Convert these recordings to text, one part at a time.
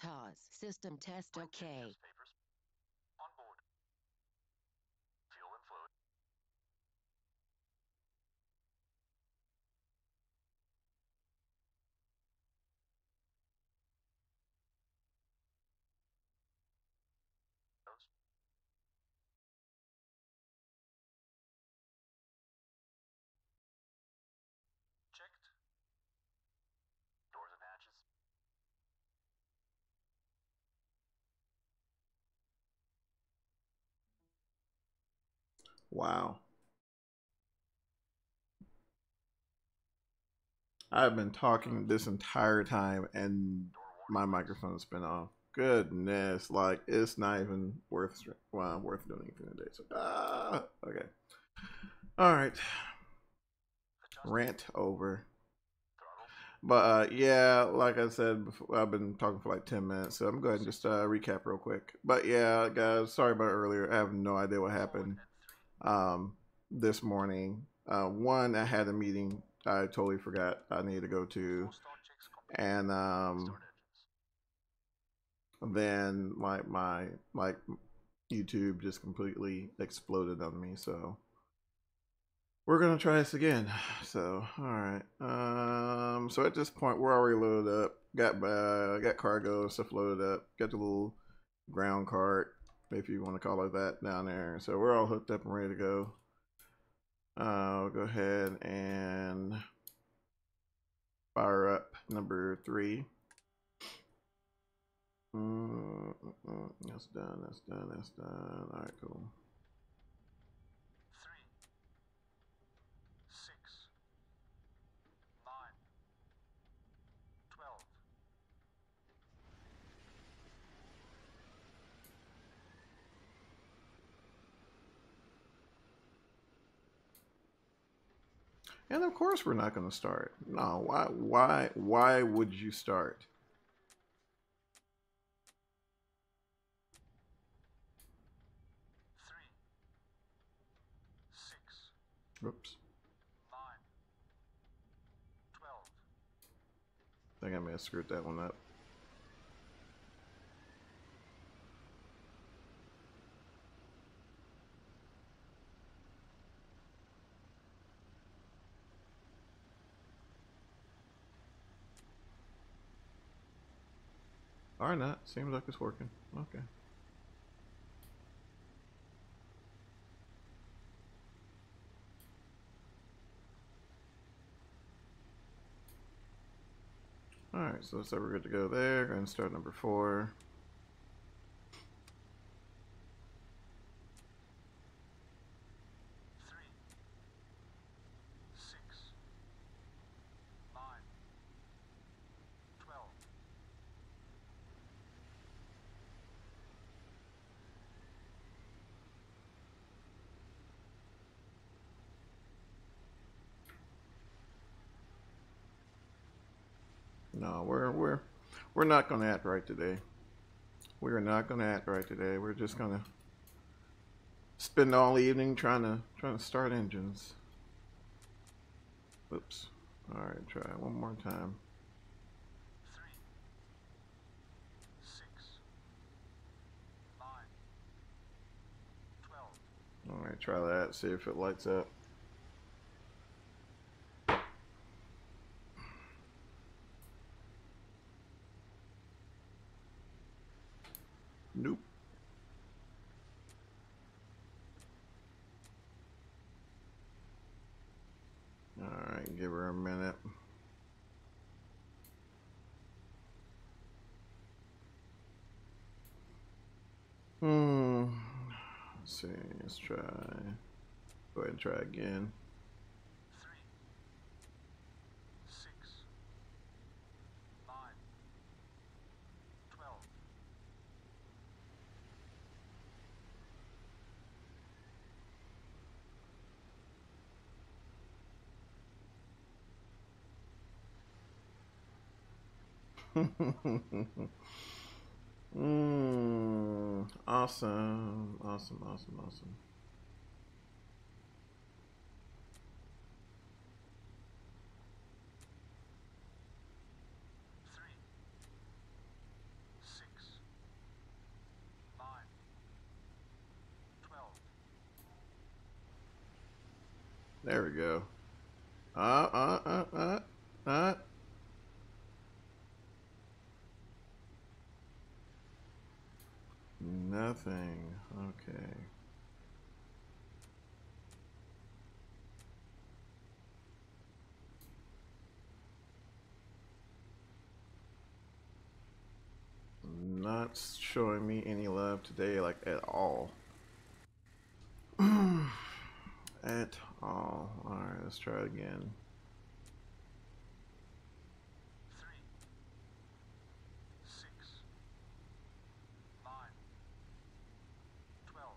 Pause. System test okay. Papers. On board. Fuel and fluid. Checked. Doors and hatches. Wow. I've been talking this entire time and my microphone's been off. Goodness, like it's not even worth doing anything today. So okay. All right. Rant over. But yeah, like I said before, I've been talking for like 10 minutes, so I'm going to just recap real quick. But yeah, guys, sorry about earlier. I have no idea what happened this morning. One, I had a meeting I totally forgot I needed to go to, and then my YouTube just completely exploded on me. So we're gonna try this again. So all right. So at this point we're already loaded up. Got cargo stuff loaded up. Got the little ground cart, if you want to call it that, down there. So we're all hooked up and ready to go. I'll go ahead and fire up number 3. That's done. That's done. That's done. All right, cool. 3, 6, 9, 12. And of course we're not going to start. No, why would you start? Oops. 9, 12. I think I may have screwed that one up. Or not. Seems like it's working. Okay. Alright, so looks like we're good to go there. Go ahead and start number 4. No, we're not gonna act right today. We are not gonna act right today. We're just gonna spend all evening trying to start engines. Oops. Alright, try it one more time. 3, 6, 9, 12. Alright, try that, see if it lights up. Nope. Alright, give her a minute. Let's see, let's try. Go ahead and try again. 3, 6, 9, 12. Awesome, awesome, awesome, awesome. There we go. Nothing. Okay. Not showing me any love today, like at all. At all. Alright, let's try it again. 3, 6, 9, 12.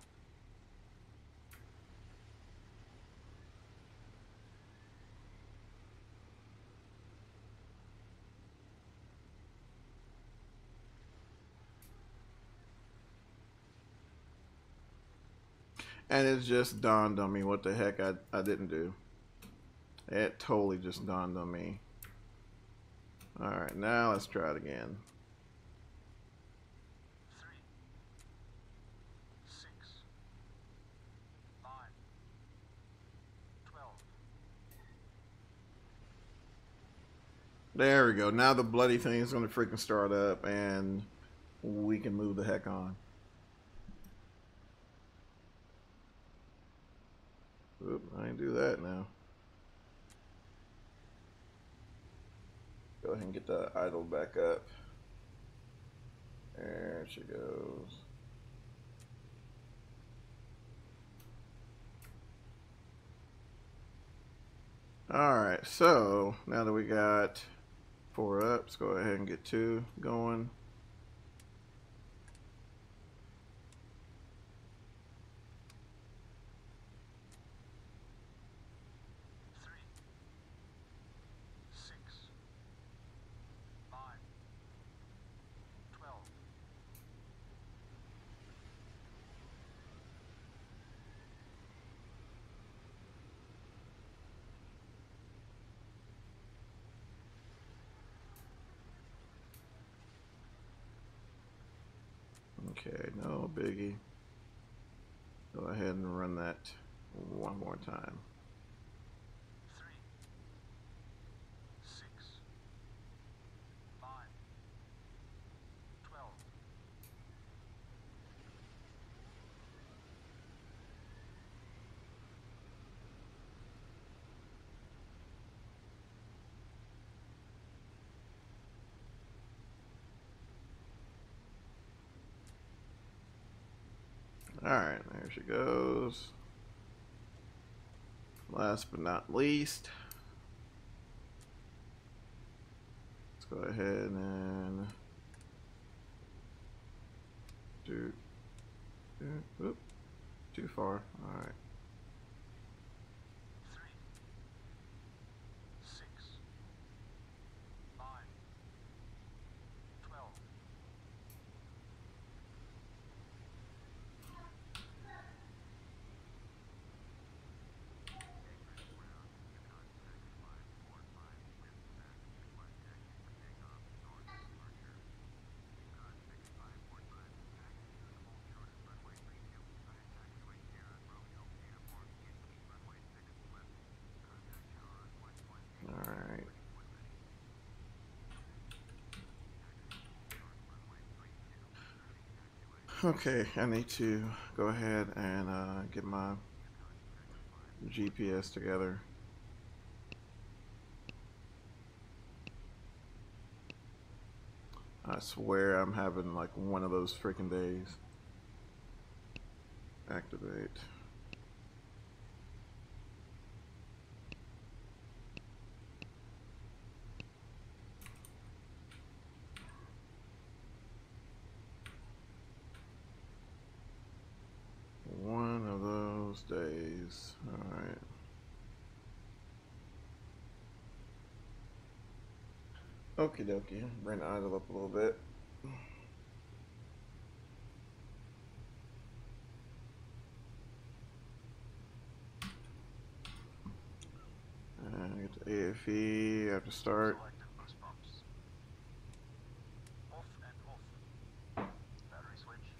And it just dawned on me what the heck I didn't do. It totally just dawned on me. Alright, now let's try it again. 3, 6, 9, 12. There we go. Now the bloody thing is going to freaking start up and we can move the heck on. Oop, I ain't do that now. Go ahead and get the idle back up. There she goes. Alright, so now that we got 4 up, let's go ahead and get 2 going. Okay, no biggie. Go ahead and run that one more time. 3, 6, 9, 12. Alright, there she goes. Last but not least, let's go ahead and do oop, too far. Alright. 3, 6, 9, 12. Alright. Okay, I need to go ahead and get my GPS together. I swear I'm having like one of those freaking days. Activate. One of those days. Alright. Okie dokie. Bring the idle up a little bit. And get the AFE. I have to start. Selected boost pumps. Off and off. Battery switch.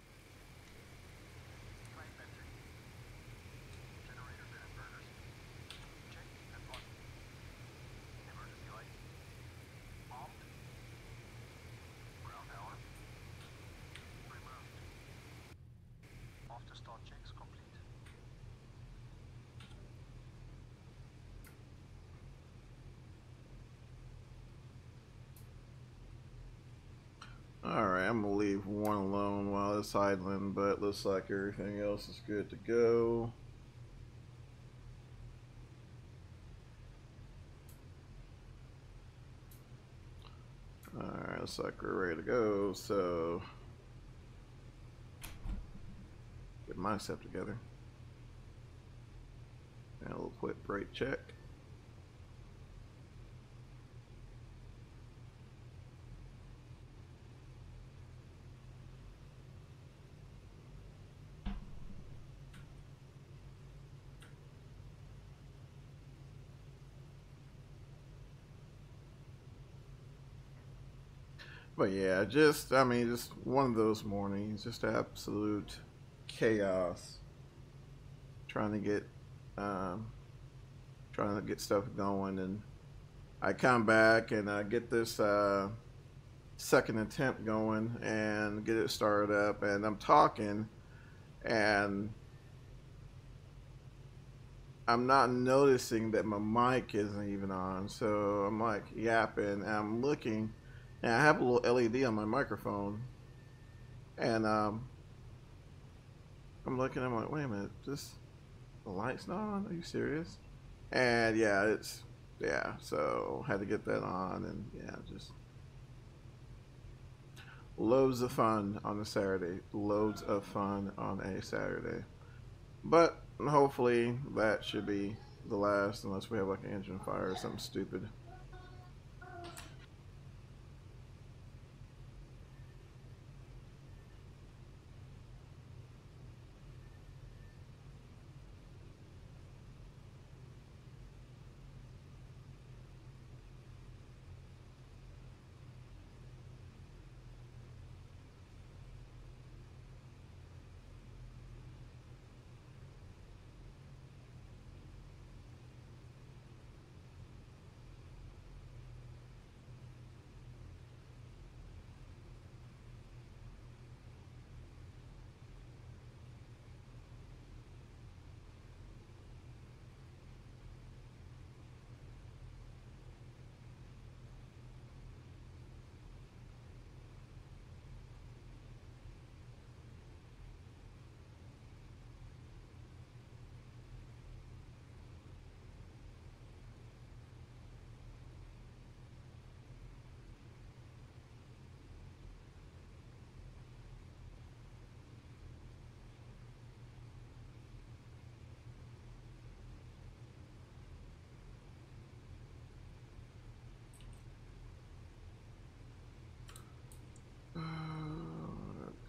Flame venting. Generators and inverters. Start checks complete. Alright, I'm gonna leave one alone while it's idling, but looks like everything else is good to go. Alright, looks like we're ready to go, so get my stuff together. And a little quick brake check. But yeah, just one of those mornings, just absolute chaos. Trying to get stuff going, and I come back and I get this second attempt going and get it started up, and I'm talking and I'm not noticing that my mic isn't even on, so I'm like yapping and I'm looking, and I have a little LED on my microphone, and I'm looking, I'm like, wait a minute, the light's not on? Are you serious? And yeah, so had to get that on, and yeah, just loads of fun on a Saturday. Loads of fun on a Saturday. But hopefully that should be the last, unless we have like an engine fire or something stupid.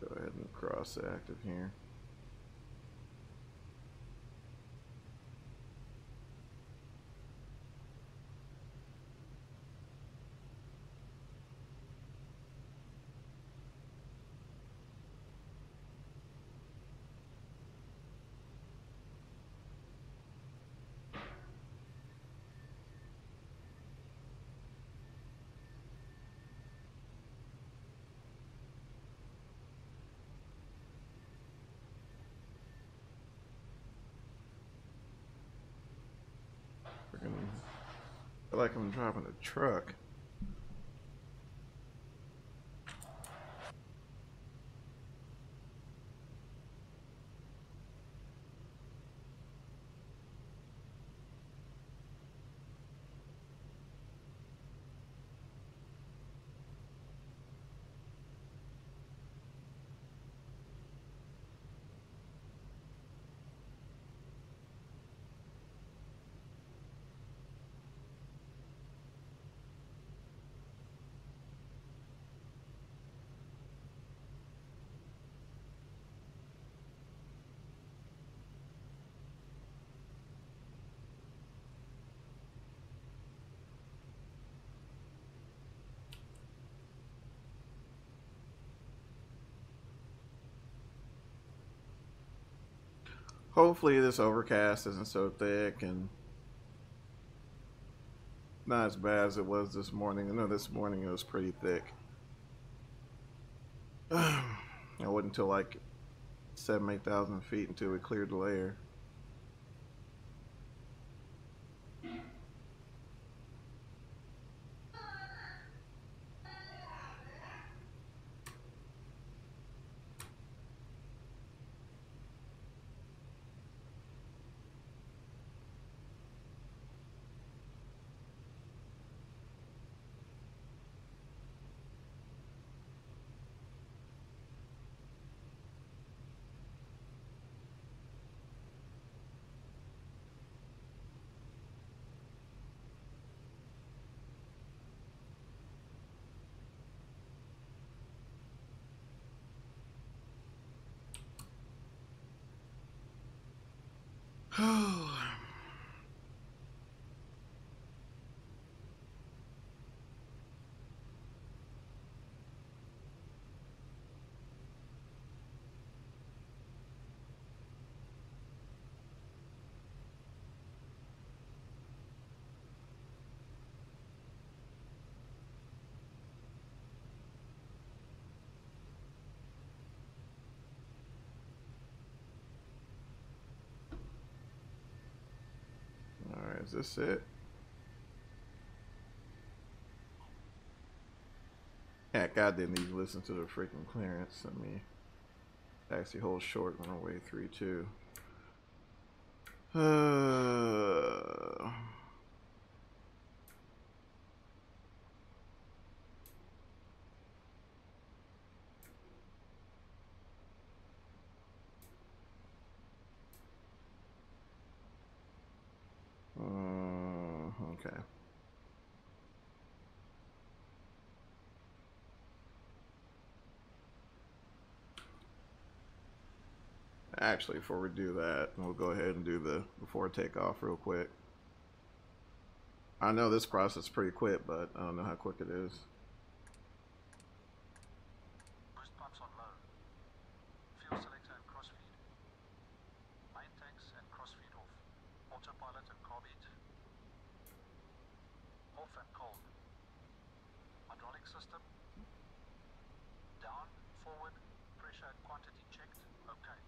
Go ahead and cross active here. I feel like I'm driving a truck. Hopefully this overcast isn't so thick and not as bad as it was this morning. I know this morning it was pretty thick. I waited until like 8,000 feet until we cleared the layer. Alright, is this it? Heck, I didn't even listen to the freaking clearance. Let me actually hold short runway 32. Okay. Actually, before we do that, we'll go ahead and do the before takeoff real quick. I know this process is pretty quick, but I don't know how quick it is. Boost pumps on low. Fuel selector and crossfeed. Main tanks and crossfeed off. Autopilot and carbeat. Off and cold. Hydraulic system. Down, forward, pressure and quantity checked. Okay.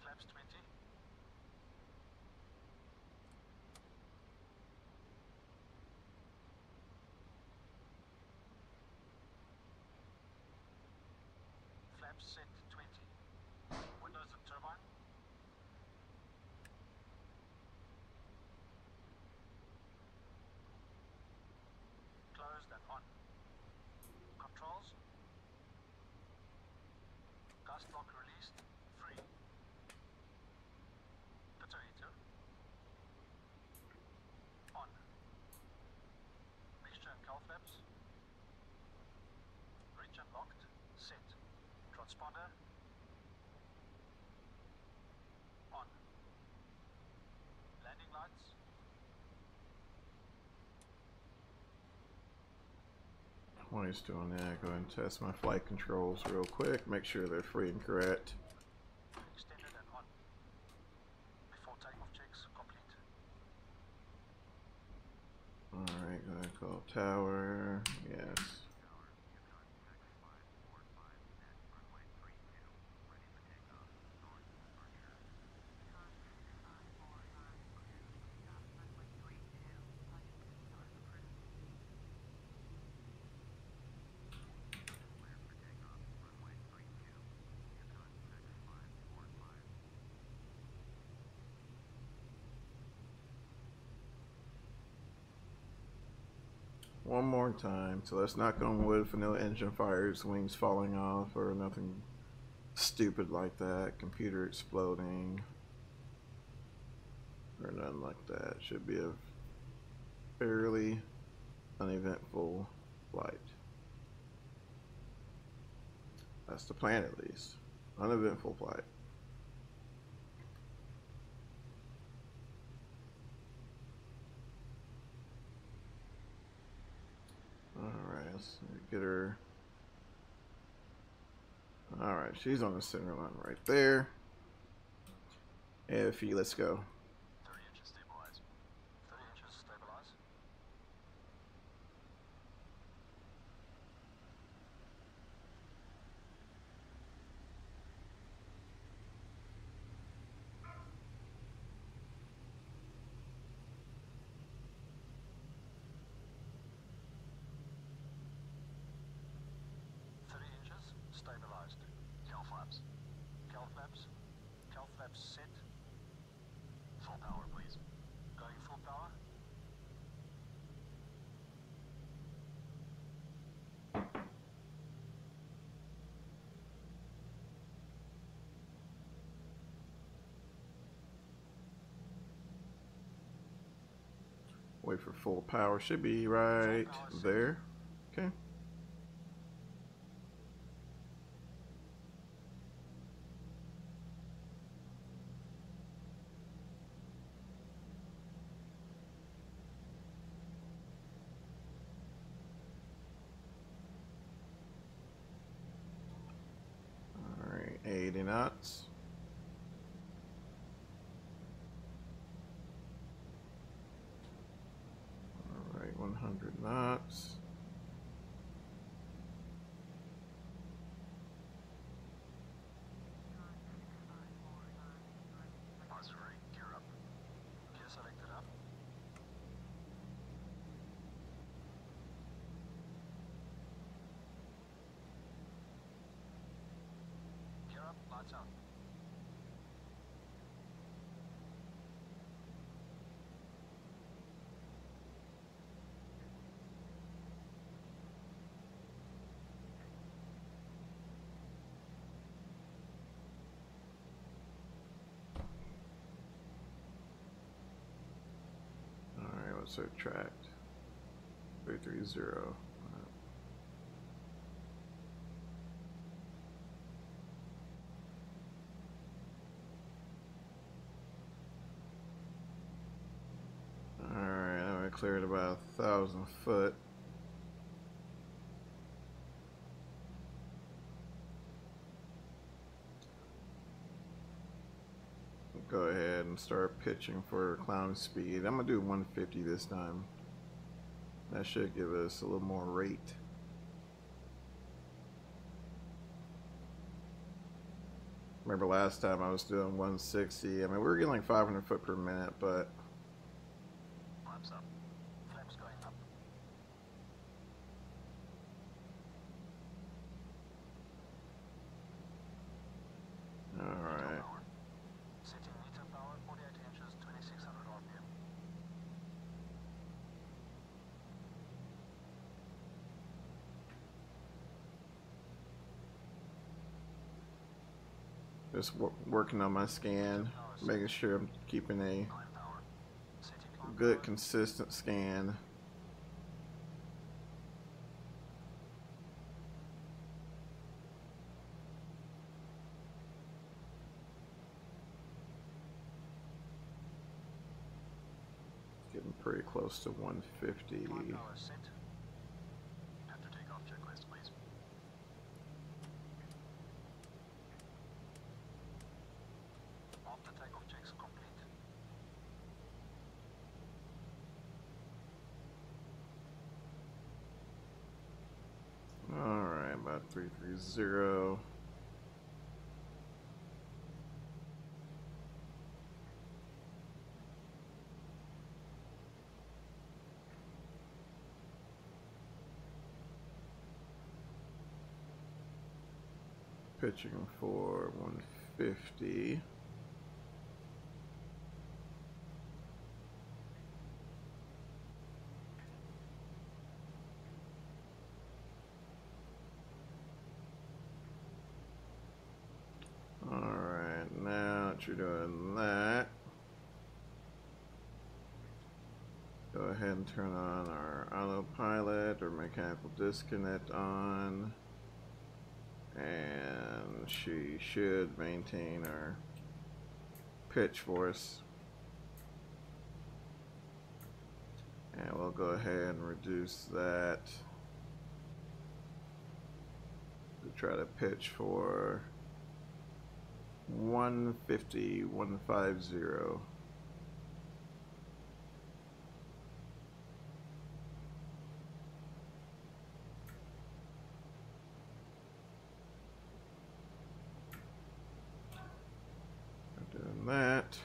Flaps 20. Flaps set 20. Windows and turbine. Closed and on. Controls. Gas block released. Free. Detonator. On. Mixture and cowl flaps. Reach unlocked. Set. Transponder. On. Landing lights. While he's doing that, go ahead and test my flight controls real quick. Make sure they're free and correct. Extended and on. Before takeoff checks complete. Alright, go ahead and call tower. Yes. One more time. So let's knock on wood for no engine fires, wings falling off, or nothing stupid like that. Computer exploding, or nothing like that. Should be a fairly uneventful flight. That's the plan, at least. Uneventful flight. Alright, let's get her. Alright, she's on the center line right there. FE, let's go. 30 inches stabilize. 30 inches stabilize. flaps. Cal flaps. Cal flaps set. Full power, please. Going full power. Wait for full power. Should be right there. Okay. All right, 80 knots. All right, 100 knots. Gear up. Gear selected up. Gear up, lights out. All right, what's our track? 330. Alright, I cleared about 1,000 foot. Go ahead and start pitching for clown speed. I'm gonna do 150 this time. That should give us a little more rate. Remember last time I was doing 160. I mean, we were getting like 500 foot per minute, but Flaps up. Flaps going up. alright. Power. Setting meter power, 48 inches, 2600 RPM. Just working on my scan, making sure I'm keeping a 9 power. Setting climb good power. consistent scan. Getting pretty close to 150. Climb power set. Have to take off checklist, please. After takeoff checks complete. Alright, about 330. Pitching for 150. Alright, now that you're doing that, go ahead and turn on our autopilot or mechanical disconnect on. And she should maintain our pitch for us. And we'll go ahead and reduce that to try to pitch for 150, 150. Doing that.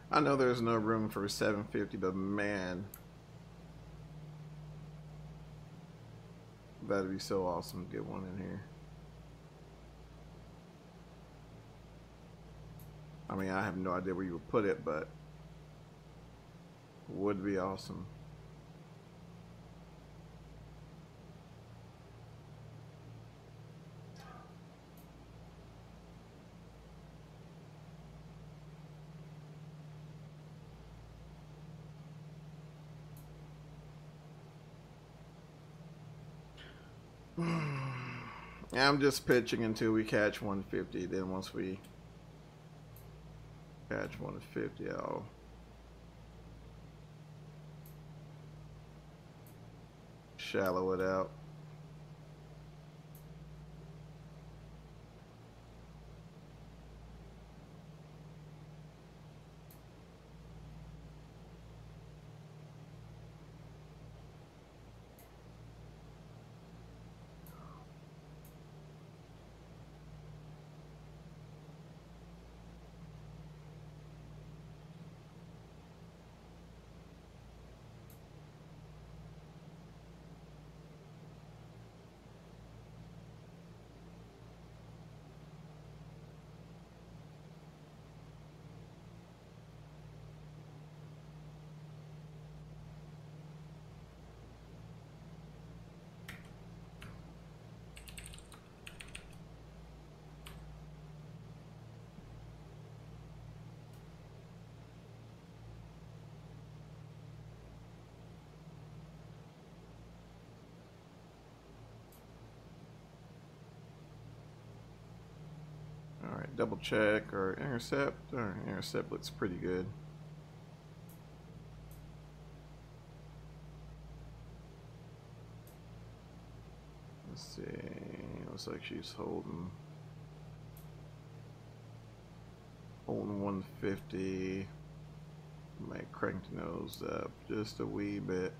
I know there's no room for 750, but man, that'd be so awesome to get one in here. I mean, I have no idea where you would put it, but would be awesome. I'm just pitching until we catch 150. Then once we catch 150, I'll shallow it out. Alright, double check our intercept. Our intercept looks pretty good. Let's see. Looks like she's holding 150. Might crank the nose up just a wee bit.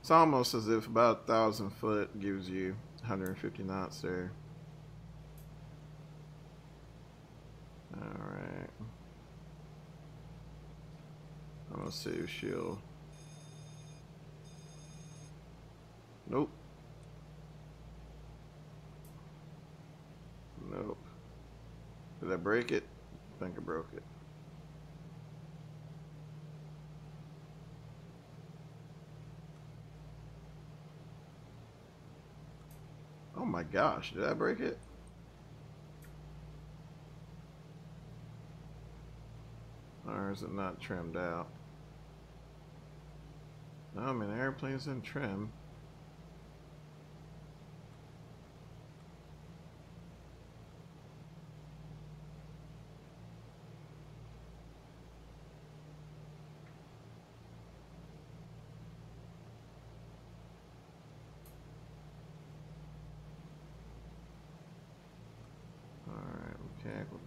It's almost as if about 1,000 foot gives you 150 knots there. Alright. I'm gonna see if she'll. Nope. Nope. Did I break it? I think I broke it. Oh my gosh, did I break it? Or is it not trimmed out? No, I mean, the airplane's in trim.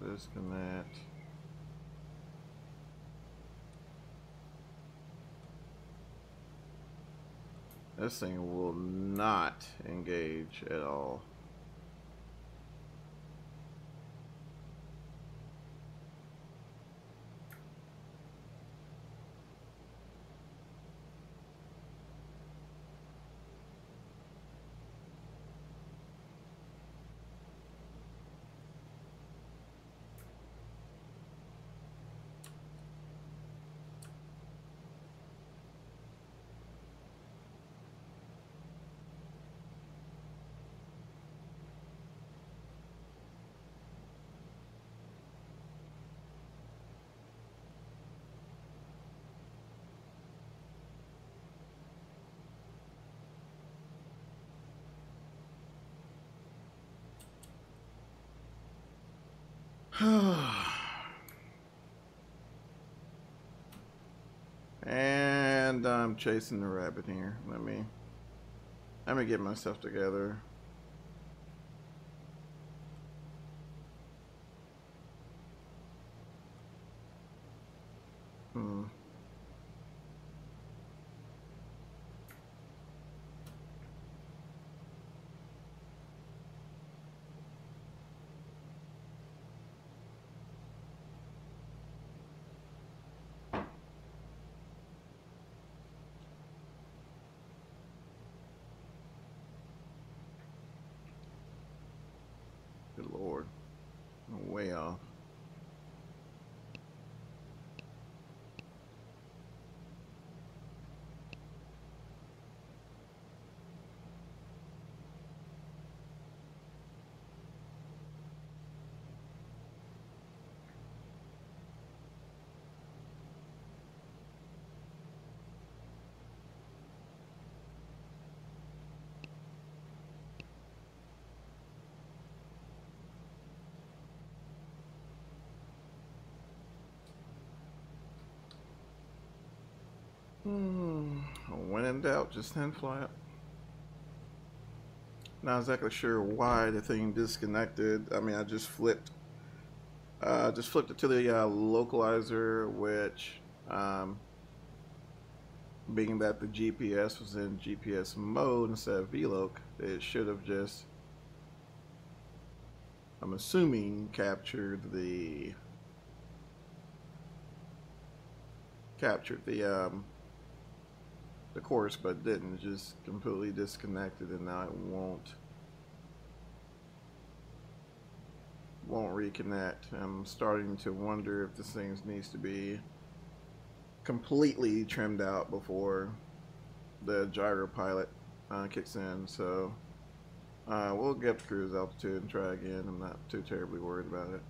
Disconnect. This thing will not engage at all. And I'm chasing the rabbit here. Let me get myself together. When in doubt, just send fly up. Not exactly sure why the thing disconnected. I mean, I just flipped it to the localizer, which, being that the GPS was in GPS mode instead of VLOC, it should have just, I'm assuming, captured the course, but didn't. Just completely disconnected, and now it won't reconnect. I'm starting to wonder if this thing needs to be completely trimmed out before the gyro pilot kicks in. So we'll get up to cruise altitude and try again. I'm not too terribly worried about it.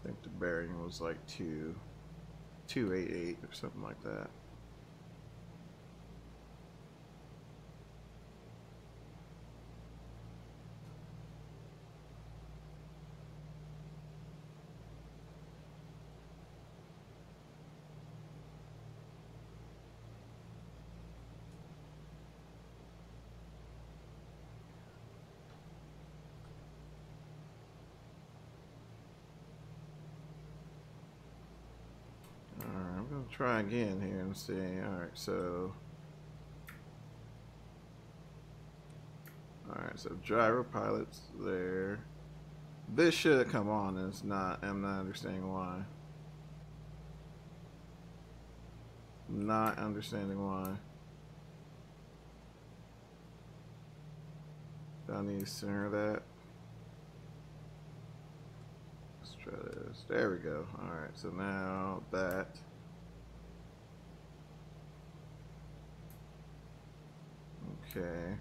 I think the bearing was like 288 or something like that. Try again here and see. Alright, so gyro pilot's there. This should have come on, and it's not. I'm not understanding why. Not understanding why. Do I need to center that? Let's try this. There we go. Alright, so now that. Okay.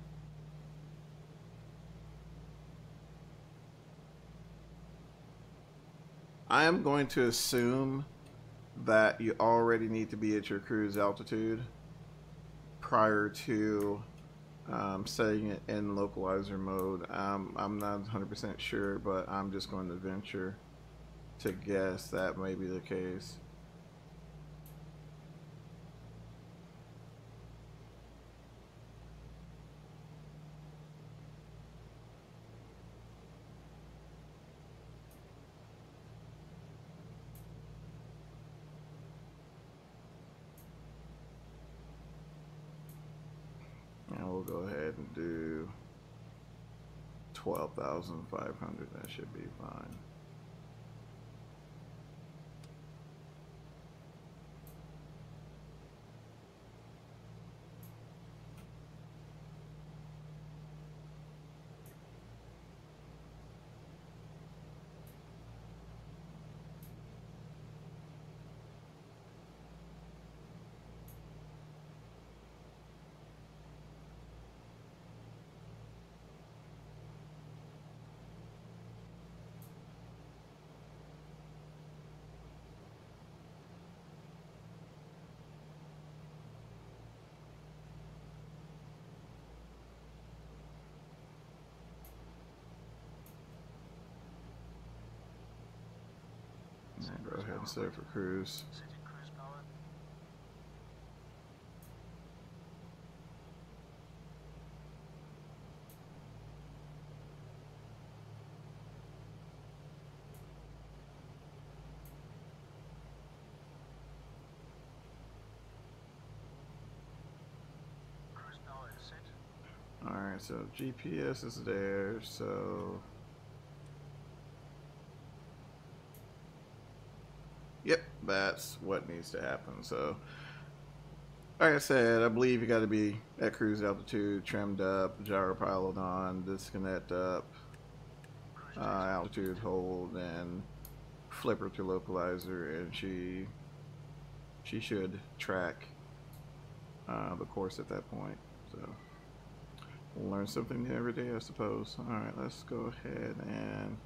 I am going to assume that you already need to be at your cruise altitude prior to setting it in localizer mode. I'm not 100% sure, but I'm just going to venture to guess that may be the case. And we'll go ahead and do 12,500. That should be fine. Go ahead and set it for cruise. Alright, so GPS is there, so yep, that's what needs to happen. So like I said, I believe you got to be at cruise altitude, trimmed up, gyro pilot on, disconnect up, altitude hold, and flipper to localizer, and she should track the course at that point. So we'll learn something new every day, I suppose. All right, let's go ahead and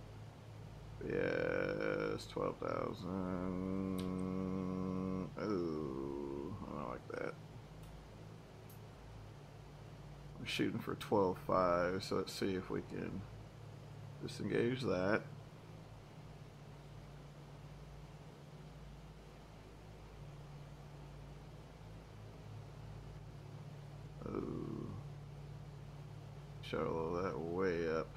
yes, 12,000. Oh, I don't like that. We're shooting for 12.5, so let's see if we can disengage that. Oh, shuttle that way up.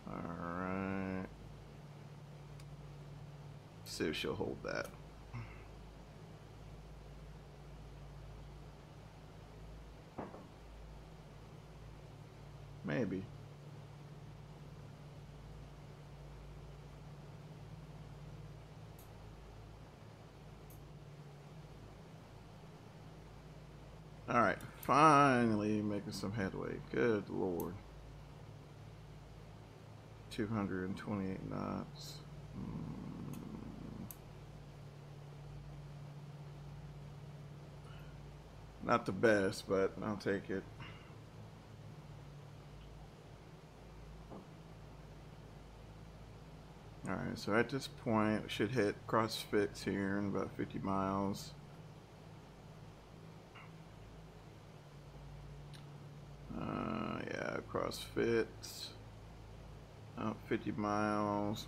Alright. See if she'll hold that. Maybe. Alright, finally making some headway. Good lord. 228 knots. Not the best, but I'll take it. Alright, so at this point, we should hit CrossFITZ here in about 50 miles. Yeah, CrossFITZ. 50 miles.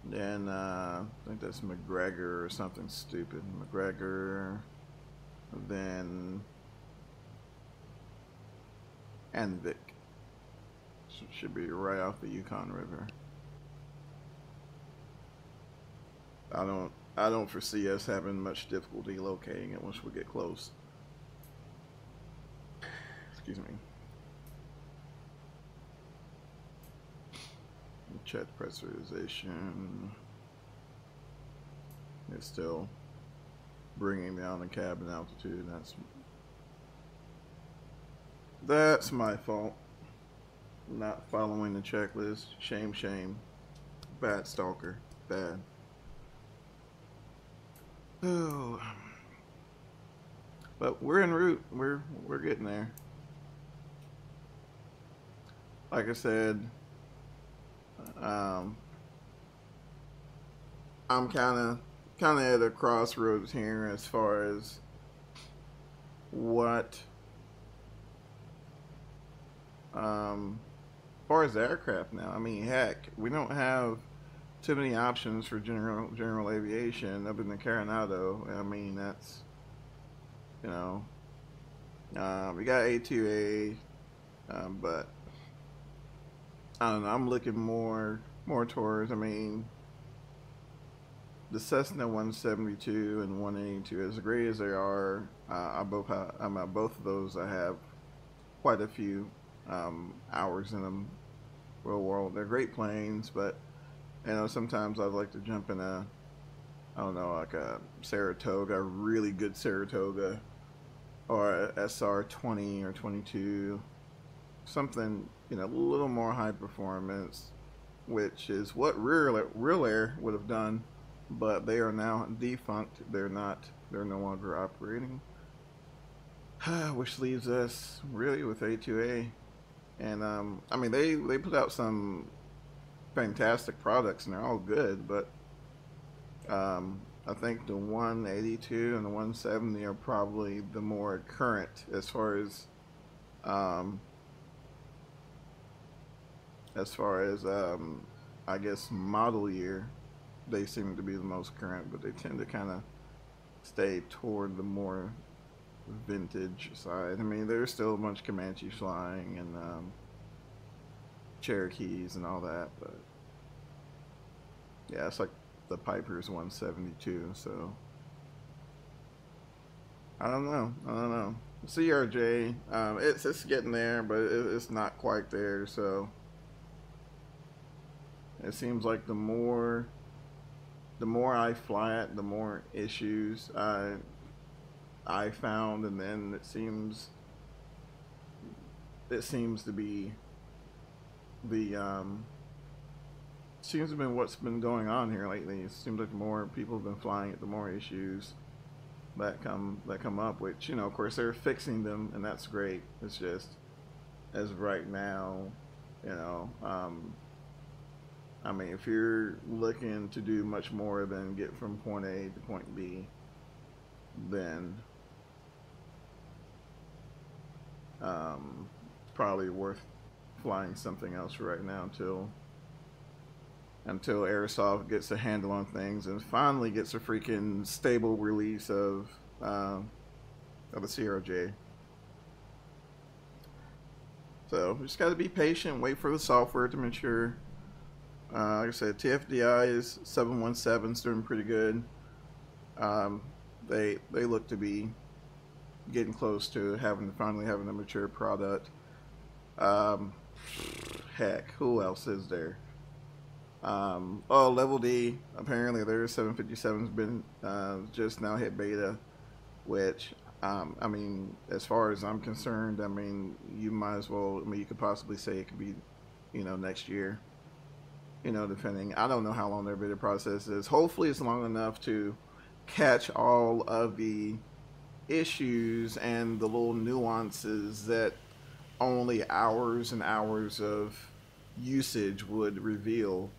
Then, I think that's McGregor or something stupid. McGregor. Then Anvik. Should be right off the Yukon River. I don't foresee us having much difficulty locating it once we get close. Excuse me. Check pressurization. It's still bringing down the cabin altitude. That's my fault. Not following the checklist. Shame, shame. Bad stalker. Bad. Oh. But we're en route. We're getting there. Like I said, I'm kind of at a crossroads here as far as what far as aircraft now. I mean, heck, we don't have too many options for general aviation other than Coronado. I mean, that's, you know, we got A2A, but I don't know. I'm looking more towards, I mean, the Cessna 172 and 182, as great as they are, both of those I have quite a few hours in them. Real world, they're great planes, but you know, sometimes I'd like to jump in a, I don't know, like a Saratoga, a really good Saratoga, or a SR-20 or 22, something, you know, a little more high performance, which is what Real Air would have done, but they are now defunct. They're no longer operating, which leaves us really with A2A. And I mean, they put out some fantastic products and they're all good, but I think the 182 and the 170 are probably the more current as far as I guess model year. They seem to be the most current, but they tend to kind of stay toward the more vintage side. I mean, there's still a bunch of Comanche flying and Cherokees and all that, but yeah, it's like the Piper's 172. So I don't know. CRJ, it's getting there, but it's not quite there. So it seems like the more I fly it, the more issues I found, and then it seems to be the seems to have been what's been going on here lately. It seems like the more people have been flying it, the more issues that come up, which, you know, of course they're fixing them, and that's great. It's just, as of right now, you know, I mean, if you're looking to do much more than get from point A to point B, then it's probably worth flying something else right now until Airsoft gets a handle on things and finally gets a freaking stable release of the CRJ. So we just got to be patient, wait for the software to mature. Like I said, TFDI is 717, is doing pretty good. They look to be getting close to finally having a mature product. Heck, who else is there? Oh, Level D. Apparently, their 757's been just now hit beta, which I mean, as far as I'm concerned, I mean, you might as well. I mean, you could possibly say it could be, you know, next year. You know, depending. I don't know how long their beta process is. Hopefully, it's long enough to catch all of the issues and the little nuances that only hours and hours of usage would reveal.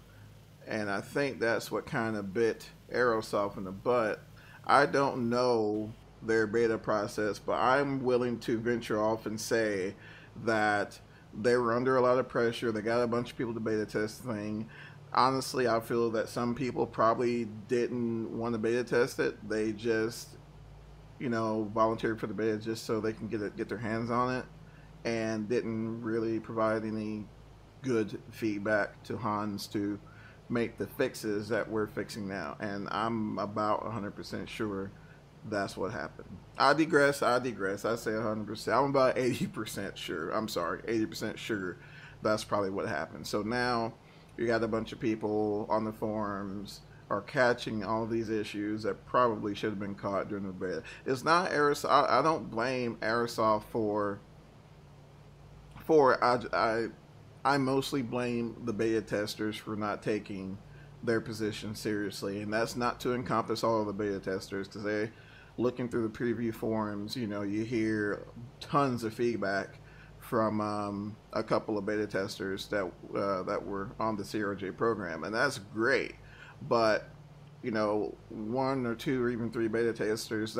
And I think that's what kind of bit Aerosoft in the butt. I don't know their beta process, but I'm willing to venture off and say that they were under a lot of pressure. They got a bunch of people to beta test the thing. Honestly, I feel that some people probably didn't want to beta test it. They just, you know, volunteered for the beta just so they can get their hands on it, and didn't really provide any good feedback to Hans to make the fixes that we're fixing now. And I'm about 100% sure that's what happened. I digress. I say 100%. I'm about 80% sure. I'm sorry, 80% sure that's probably what happened. So now you got a bunch of people on the forums are catching all these issues that probably should have been caught during the beta. It's not Aerosoft. I don't blame Aerosoft I mostly blame the beta testers for not taking their position seriously, and that's not to encompass all of the beta testers, because they, looking through the preview forums, you know, you hear tons of feedback from a couple of beta testers that were on the CRJ program, and that's great. But, you know, 1 or 2 or even 3 beta testers,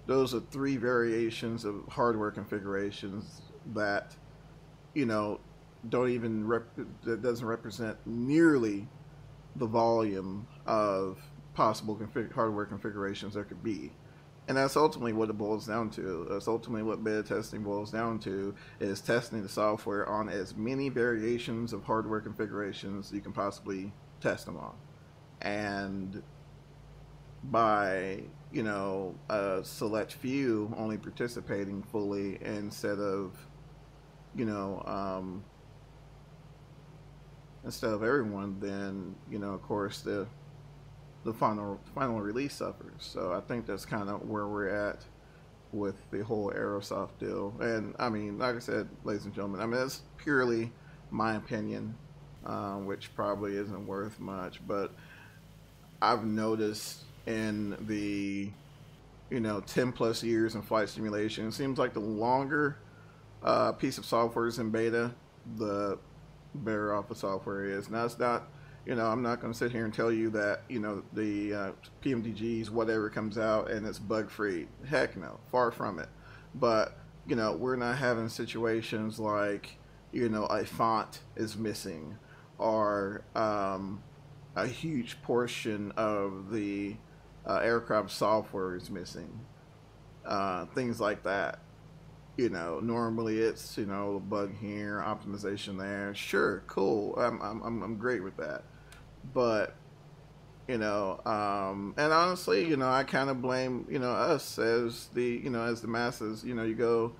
those are 3 variations of hardware configurations that, you know, that doesn't represent nearly the volume of possible hardware configurations there could be. And that's ultimately what it boils down to. That's ultimately what beta testing boils down to, is testing the software on as many variations of hardware configurations you can possibly test them on. And by, you know, a select few only participating fully instead of, you know, instead of everyone, then, you know, of course the final release suffers. So I think that's kind of where we're at with the whole Aerosoft deal. And I mean, like I said, ladies and gentlemen, I mean, that's purely my opinion, which probably isn't worth much, but I've noticed in the, you know, 10 plus years in flight simulation, it seems like the longer piece of software is in beta, the better off the software is. Now, it's not, you know, I'm not going to sit here and tell you that, you know, the PMDGs, whatever comes out and it's bug free. Heck no, far from it. But, you know, we're not having situations like, you know, a font is missing, or a huge portion of the aircraft software is missing. Things like that. You know, normally it's, you know, a bug here, optimization there. Sure, cool. I'm great with that. But, you know, and honestly, you know, I kind of blame, you know, us as the, you know, as the masses. You know, you go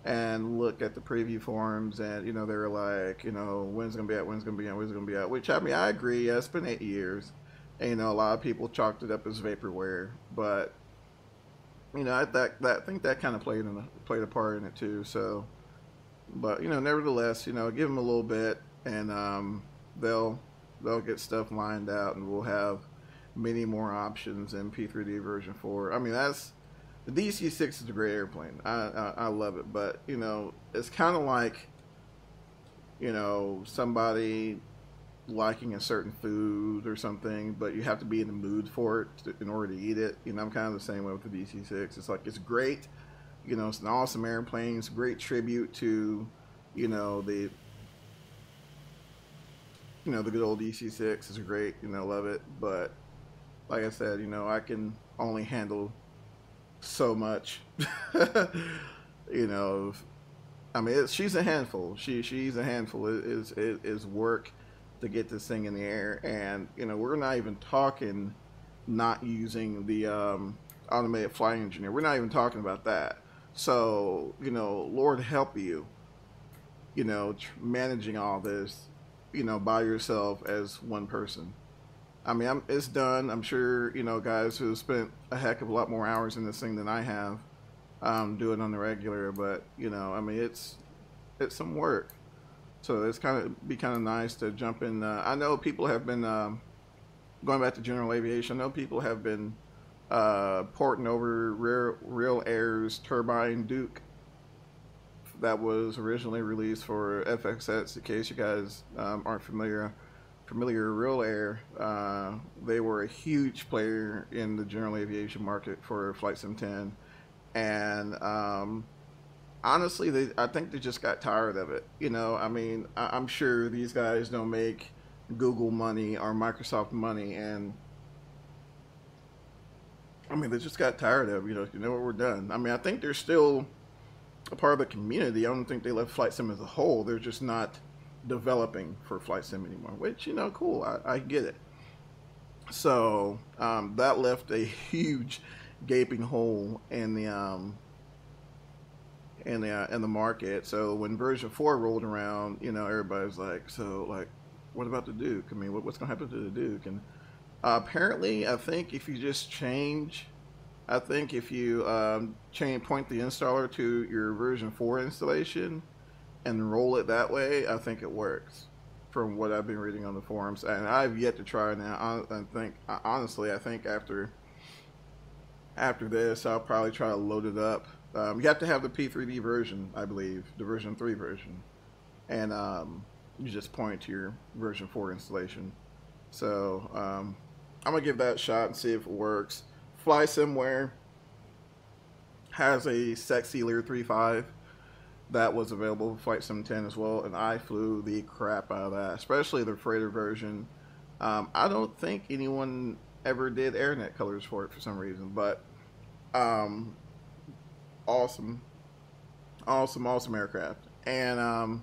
and look at the preview forums, and, you know, they're like, you know, when's it gonna be out, when's it gonna be out, when's it gonna be out. Which, I mean, I agree. Yeah, it's been 8 years, and, you know, a lot of people chalked it up as vaporware, but, you know, I think that kind of played a part in it too. So, but, you know, nevertheless, you know, give them a little bit, and they'll they'll get stuff lined out, and we'll have many more options in P3D version 4. I mean, that's the DC-6 is a great airplane. I love it, but you know, it's kind of like, you know, somebody liking a certain food or something, but you have to be in the mood for it in order to eat it. You know, I'm kind of the same way with the DC-6. It's like, it's great, you know, it's an awesome airplane. It's a great tribute to, you know, the good old DC-6. It's great, you know, love it. But like I said, you know, I can only handle so much. You know, I mean, she's a handful. She's a handful. It is work to get this thing in the air, and you know, we're not even talking not using the automated flight engineer. We're not even talking about that. So you know, Lord help you, you know, managing all this, you know, by yourself as one person. I mean, it's done. I'm sure, you know, guys who have spent a heck of a lot more hours in this thing than I have do it on the regular, but you know, I mean, it's some work. So it's kind of nice to jump in. I know people have been going back to general aviation. I know people have been porting over Real Air's Turbine Duke that was originally released for FFITZ. In case you guys aren't familiar, Real Air, they were a huge player in the general aviation market for Flight Sim 10, and honestly, I think they just got tired of it. You know, I mean, I'm sure these guys don't make Google money or Microsoft money, and I mean, they just got tired of it. You know what, we're done. I mean, I think they're still a part of the community. I don't think they left Flight Sim as a whole. They're just not developing for Flight Sim anymore, which, you know, cool. I get it. So that left a huge gaping hole in the market. So when version 4 rolled around, you know, everybody's like, so like, what about the Duke? I mean, what's gonna happen to the Duke? And apparently, I think if you just change, I think if you point the installer to your version 4 installation and roll it that way, I think it works, from what I've been reading on the forums. And I've yet to try it now. Honestly, I think after this, I'll probably try to load it up. You have to have the P3D version, I believe, the version 3 version, and you just point to your version 4 installation. So I'm gonna give that a shot and see if it works. FlySimware has a sexy Lear 3.5 that was available for Flight Sim 10 as well, and I flew the crap out of that, especially the freighter version. I don't think anyone ever did AirNet colors for it for some reason, but awesome aircraft. And I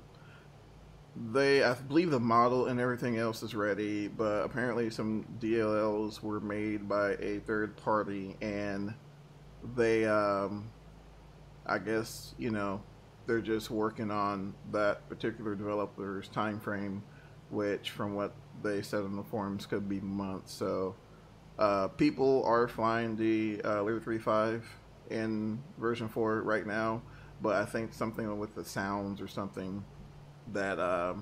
believe the model and everything else is ready, but apparently some DLLs were made by a third party, and they I guess, you know, they're just working on that particular developer's time frame, which from what they said on the forums could be months. So people are flying the Lear 3.5 in version 4 right now, but I think something with the sounds or something that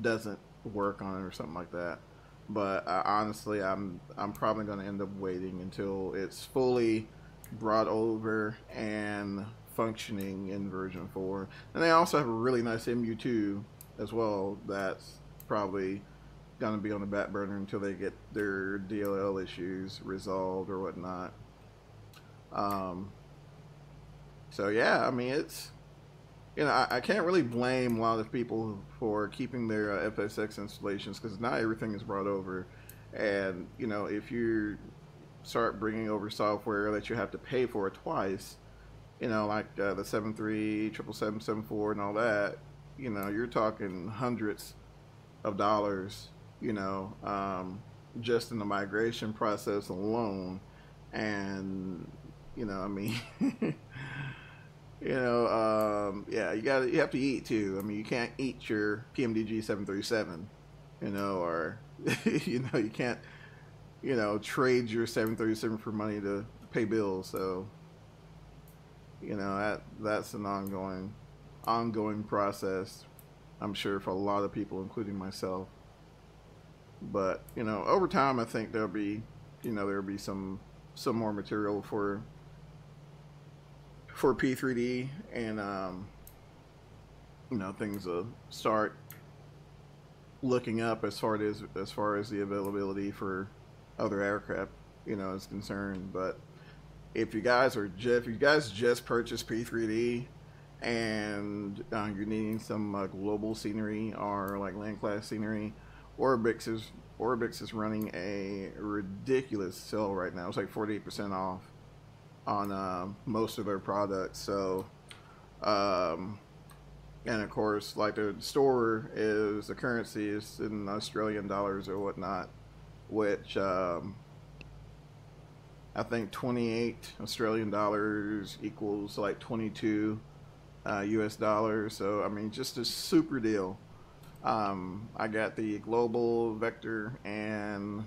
doesn't work on it or something like that. But honestly, I'm probably going to end up waiting until it's fully brought over and functioning in version 4. And they also have a really nice MU2 as well that's probably going to be on the back burner until they get their DLL issues resolved or whatnot. So yeah, I mean, it's, you know, I can't really blame a lot of people for keeping their FSX installations, because not everything is brought over. And, you know, if you start bringing over software that you have to pay for twice, you know, like the 7.3, 777, 7.4 and all that, you know, you're talking hundreds of dollars, you know, just in the migration process alone. And, you know, I mean, you know, yeah, you have to eat too. I mean, you can't eat your PMDG 737, you know, or you know, you can't, you know, trade your 737 for money to pay bills. So, you know, that's an ongoing process, I'm sure, for a lot of people, including myself. But you know, over time, I think there'll be, you know, there'll be some more material for P3D, and you know, things will start looking up as far as the availability for other aircraft, you know, is concerned. But if you guys just purchased P3D and you're needing some global scenery or like land class scenery, Orbx is running a ridiculous sale right now. It's like 48% off on most of their products. So and of course, like the store is, the currency is in Australian dollars or whatnot, which I think 28 Australian dollars equals like 22 US dollars. So I mean, just a super deal. I got the global vector, and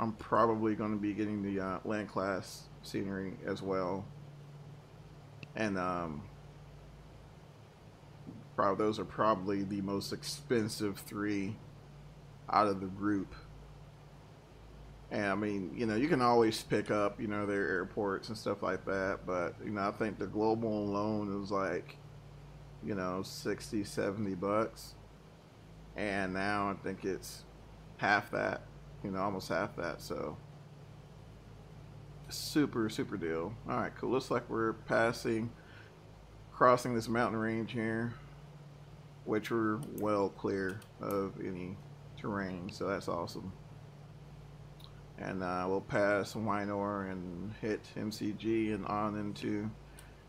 I'm probably going to be getting the land class scenery as well. And those are probably the most expensive 3 out of the group. And I mean, you know, you can always pick up, you know, their airports and stuff like that, but you know, I think the global alone is like, you know, 60, 70 bucks. And now I think it's half that, you know, almost half that. So super deal. All right, cool. Looks like we're crossing this mountain range here, which we're well clear of any terrain, so that's awesome. And we'll pass Wynor and hit MCG and on into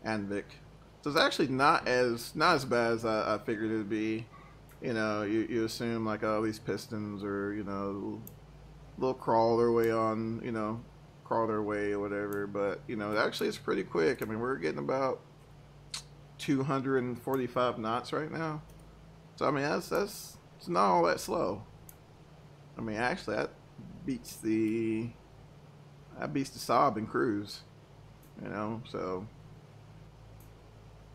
Anvik. So it's actually not as bad as I figured it'd be. You know, you assume like, oh, these pistons are, you know, they'll crawl their way on, you know, crawl their way or whatever. But you know, actually it's pretty quick. I mean, we're getting about 245 knots right now. So I mean, it's not all that slow. I mean, actually that beats the Saab in cruise, you know. So,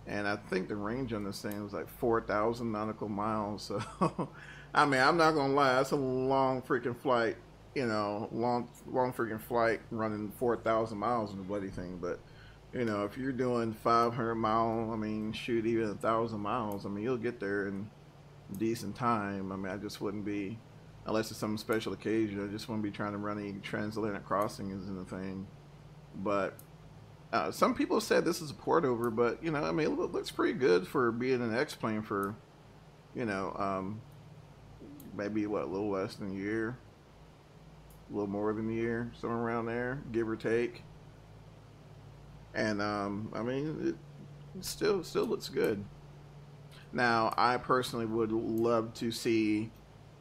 and I think the range on this thing was like 4,000 nautical miles. So I mean, I'm not gonna lie, that's a long freaking flight, you know, long freaking flight running 4,000 miles in the bloody thing. But you know, if you're doing 500 mile, I mean, shoot, even 1,000 miles, I mean, you'll get there in decent time. I mean, I just wouldn't be, unless it's some special occasion, I just wouldn't be trying to run any transatlantic crossings in the thing. But some people said this is a port over, but you know, I mean, it looks pretty good for being an X-plane for, you know, maybe what, a little less than a year, a little more than a year, somewhere around there, give or take. And I mean, it still looks good. Now, I personally would love to see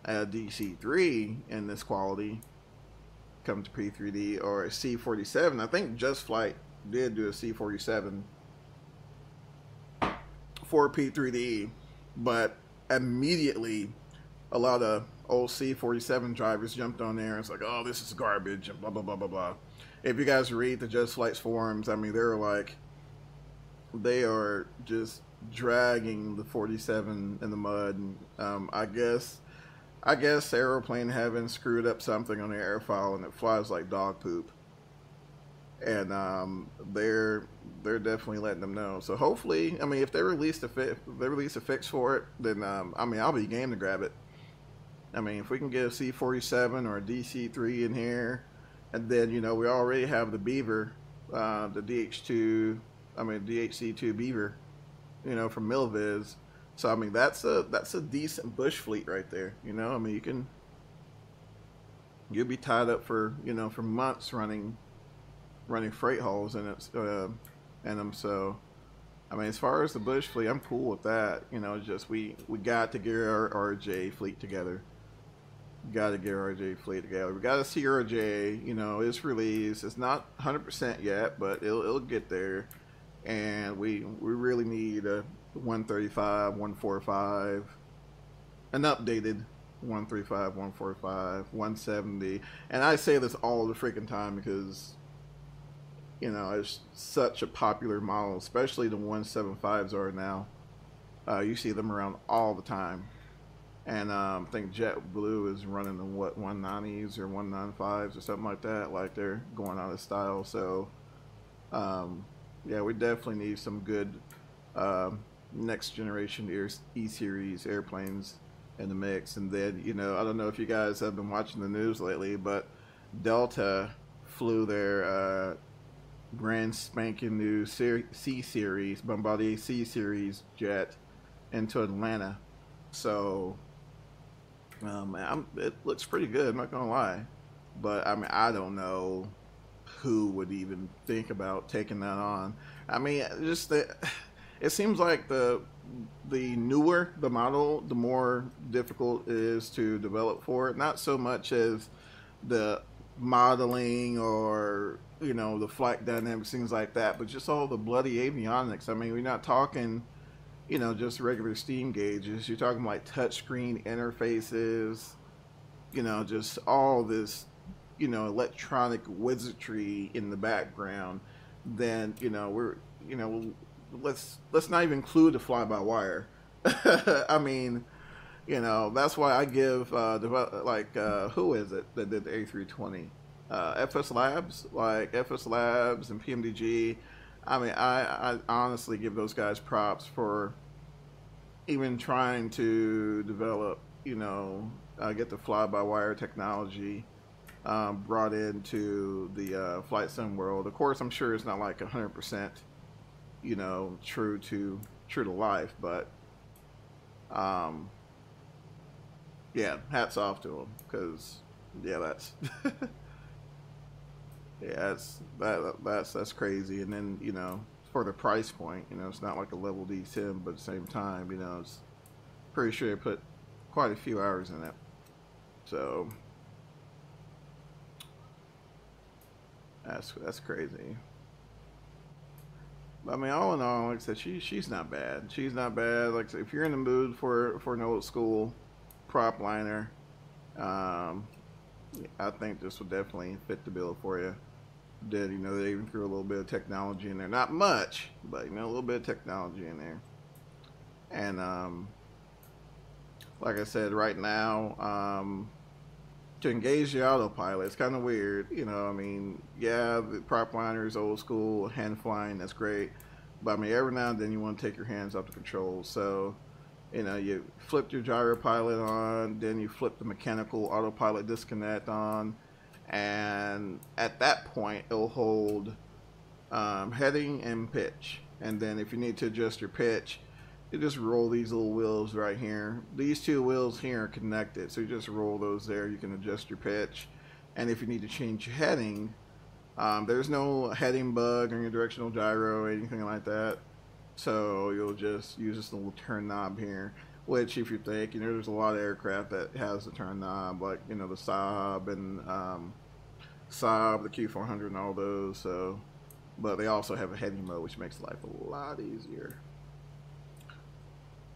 a DC-3 in this quality come to P3D, or a C-47. I think Just Flight did do a C-47 for P3D, but immediately a lot of old C-47 drivers jumped on there and it's like, oh, this is garbage and blah blah blah blah blah. If you guys read the Just Flight's forums, I mean, they are just dragging the 47 in the mud. And, I guess Aeroplane having screwed up something on the airfoil and it flies like dog poop. And they're definitely letting them know. So hopefully, I mean, if they release a fix for it, then I mean, I'll be game to grab it. I mean, if we can get a C-47 or a DC-3 in here, and then, you know, we already have the Beaver, the DHC-2 Beaver, you know, from Milviz. So I mean, that's a decent bush fleet right there. You know, I mean, you'll be tied up for, you know, for months running freight hulls in it, in them. So I mean, as far as the bush fleet, I'm cool with that. You know, just we got to get our RJ fleet together. We got to get our RJ fleet together. We got to see RJ. You know, it's released. It's not 100% yet, but it'll get there. And we really need a 135, 145, an updated 135, 145, 170. And I say this all the freaking time because, you know, it's such a popular model, especially the 175s are now. You see them around all the time. and I think JetBlue is running the what 190s or 195s or something like that. Like they're going out of style. So yeah, we definitely need some good next generation E-series airplanes in the mix. And then, you know, I don't know if you guys have been watching the news lately, but Delta flew their brand spanking new C-series, Bombardier C-series jet into Atlanta. So it looks pretty good, I'm not gonna lie. But I mean, I don't know who would even think about taking that on. I mean, just that it seems like the newer the model, the more difficult it is to develop for it. Not so much as the modeling or, you know, the flight dynamics, things like that, but just all the bloody avionics. I mean, we're not talking, you know, just regular steam gauges. You're talking like touchscreen interfaces, you know, just all this, you know, electronic wizardry in the background. Then, you know, we're, you know, let's not even include the fly-by-wire. I mean, you know, that's why I give who is it that did the A320? FS Labs, like FS Labs and PMDG. I mean, I honestly give those guys props for even trying to develop, you know, get the fly-by-wire technology brought into the flight sim world. Of course, I'm sure it's not like 100%, you know, true to life, but yeah, hats off to them, because yeah, that's yeah, that's crazy. And then, you know, for the price point, you know, it's not like a level D sim, but at the same time, you know, it's pretty sure they put quite a few hours in it. So that's crazy. I mean, all in all, like I said, she's not bad. She's not bad. Like I said, if you're in the mood for an old school prop liner, I think this would definitely fit the bill for you. Did, you know, they even threw a little bit of technology in there, not much, but, you know, a little bit of technology in there. And like I said, right now, to engage the autopilot, it's kind of weird, you know. I mean, yeah, the prop liner is old school, hand flying, that's great, but I mean, every now and then you want to take your hands off the controls. So, you know, you flip your gyro pilot on, then you flip the mechanical autopilot disconnect on, and at that point it'll hold heading and pitch. And then if you need to adjust your pitch, you just roll these little wheels right here. These two wheels here are connected, so you just roll those there. You can adjust your pitch. And if you need to change your heading, there's no heading bug on your directional gyro or anything like that. So you'll just use this little turn knob here, which, if you think, you know, there's a lot of aircraft that has the turn knob, like, you know, the Saab and Saab, the Q400 and all those. So, but they also have a heading mode, which makes life a lot easier.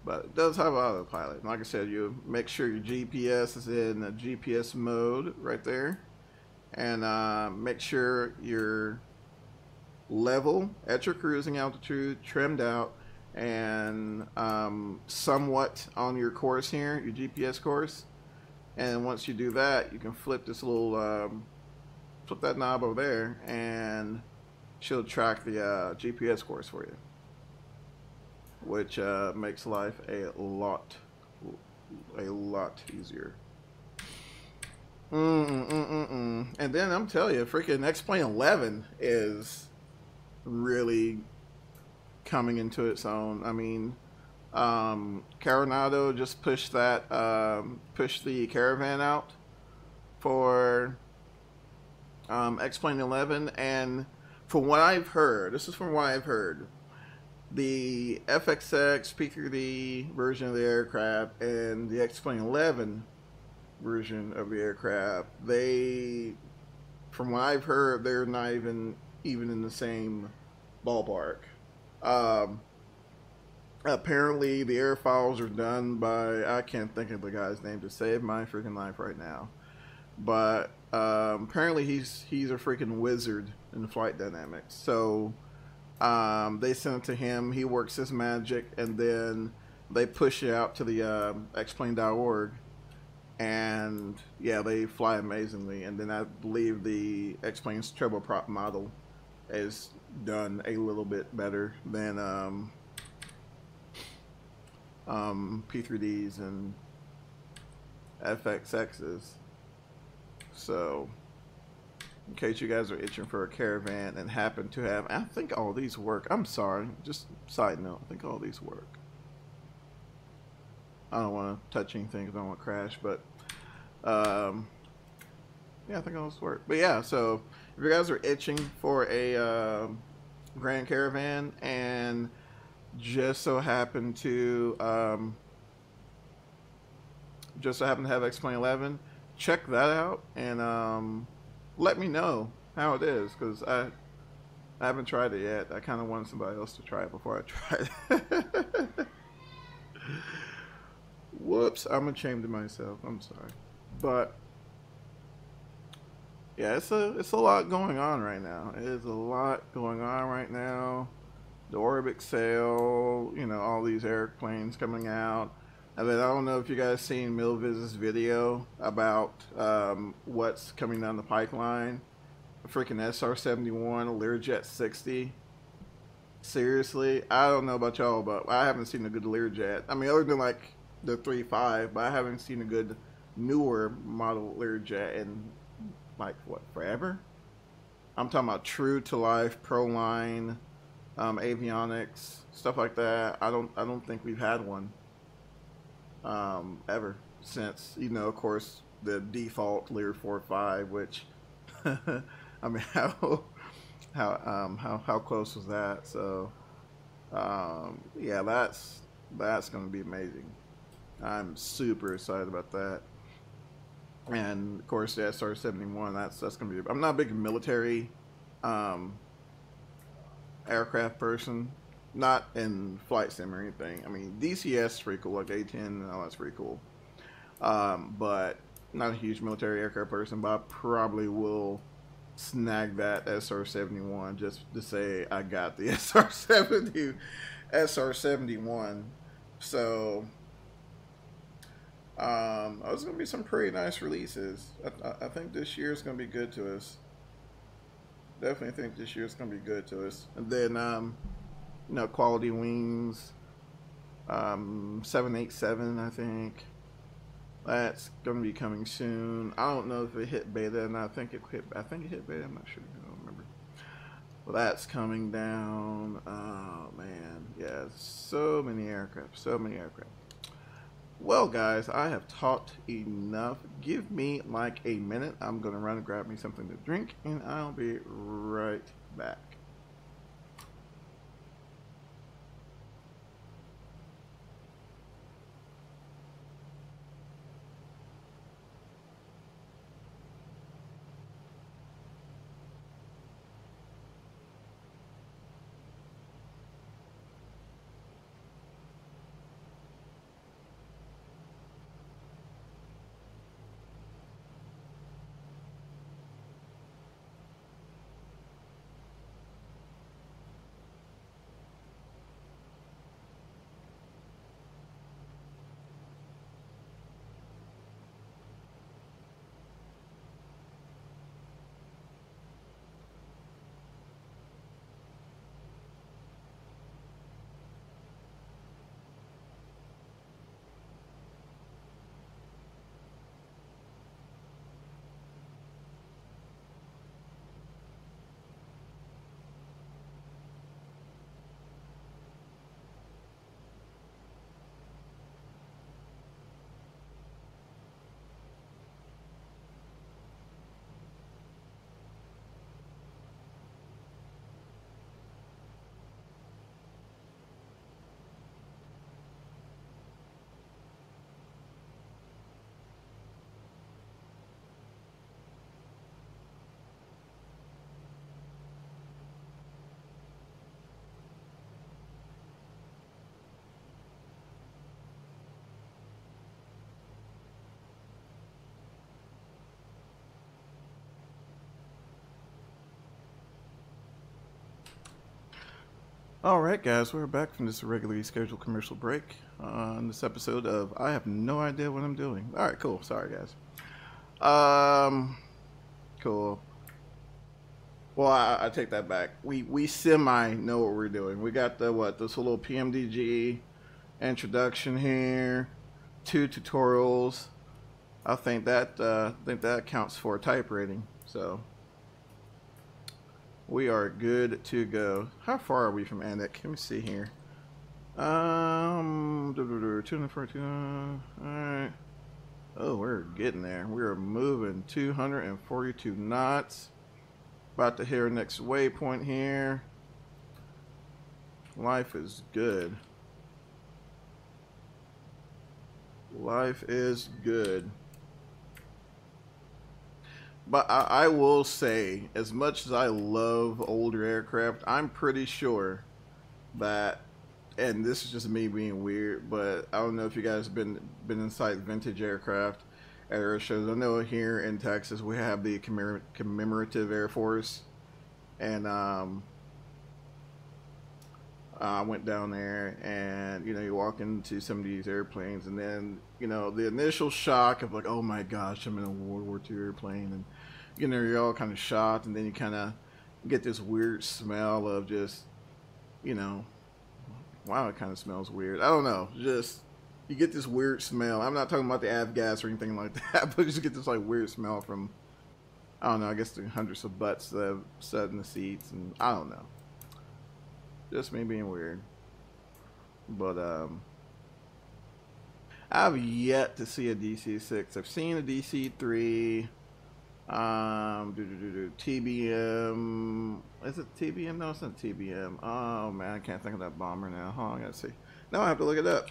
But it does have autopilot. And like I said, you make sure your GPS is in the GPS mode right there, and make sure your level at your cruising altitude, trimmed out, and somewhat on your course here, your GPS course. And once you do that, you can flip this little flip that knob over there, and she'll track the GPS course for you, which makes life a lot easier. And then I'm telling you, freaking X-Plane 11 is really coming into its own. I mean, Coronado just pushed that, pushed the Caravan out for X-Plane 11, and from what I've heard, this is from what I've heard, the FXX P3D version of the aircraft and the X-Plane 11 version of the aircraft, they, from what I've heard, they're not even in the same ballpark. Apparently the airfiles are done by, I can't think of the guy's name to save my freaking life right now, but apparently he's a freaking wizard in flight dynamics. So they sent it to him, he works his magic, and then they push it out to the xplane.org, and yeah, they fly amazingly. And then I believe the X-Plane's turboprop model is done a little bit better than P3Ds and FXXs. So in case you guys are itching for a caravan and happen to have, I think all these work. I'm sorry, just side note, I think all these work. I don't want to touch anything because I don't want to crash, but yeah, I think all this work. But yeah, so if you guys are itching for a Grand Caravan and just so happen to have X-Plane 11, check that out and let me know how it is, because I haven't tried it yet. I kind of wanted somebody else to try it before I tried it. Whoops, I'm ashamed of myself. I'm sorry, but yeah, it's a lot going on right now. It is a lot going on right now. The Orbx sale, you know, all these airplanes coming out. And then I don't know if you guys seen Milviz's video about what's coming down the pipeline. A freaking SR-71, a Learjet 60. Seriously, I don't know about y'all, but I haven't seen a good Learjet. I mean, other than like the 3.5, but I haven't seen a good newer model Learjet in like what, forever? I'm talking about true to life, Proline, avionics, stuff like that. I don't think we've had one ever since, you know, of course, the default Lear 4.5, which I mean, how close was that? So yeah, that's going to be amazing. I'm super excited about that. And of course, the SR-71. That's going to be. I'm not a big military aircraft person, not in flight sim or anything. I mean, DCS is pretty cool, like A-10 and all that's pretty cool. But not a huge military aircraft person. But I probably will snag that SR-71 just to say I got the SR-71. So there's going to be some pretty nice releases. I think this year is going to be good to us. Definitely think this year is going to be good to us. And then, you know, quality wings, 787, I think. That's going to be coming soon. I don't know if it hit beta, and I think it hit beta. I'm not sure. I don't remember. Well, that's coming down. Oh man, yeah, so many aircraft, so many aircraft. Well, guys, I have talked enough. Give me like a minute. I'm gonna run and grab me something to drink, and I'll be right back. Alright guys, we're back from this regularly scheduled commercial break on this episode of I have no idea what I'm doing. Alright, cool. Sorry guys. Cool. Well, I take that back. We semi know what we're doing. We got the this little PMDG introduction here, 2 tutorials. I think that counts for a type rating. So we are good to go. How far are we from Anvik? Let me see here. 242. Alright. Oh, we're getting there. We're moving 242 knots. About to hit our next waypoint here. Life is good. Life is good. But I will say, as much as I love older aircraft, I'm pretty sure that, and this is just me being weird, but I don't know if you guys have been inside vintage aircraft at air shows. I know here in Texas we have the commemorative Air Force, and I went down there, and you know, you walk into some of these airplanes, and then you know the initial shock of like, oh my gosh, I'm in a World War II airplane, and you know you're all kind of shocked, and then you kind of get this weird smell of just, you know, wow, it kind of smells weird. I don't know, just you get this weird smell. I'm not talking about the avgas or anything like that, but you just get this like weird smell from, I don't know, I guess the hundreds of butts that have sat in the seats, and I don't know. Just me being weird. But I've yet to see a DC-6. I've seen a DC-3. TBM. Is it TBM? No, it's not TBM. Oh man, I can't think of that bomber now. Hold on, I gotta see. Now I have to look it up.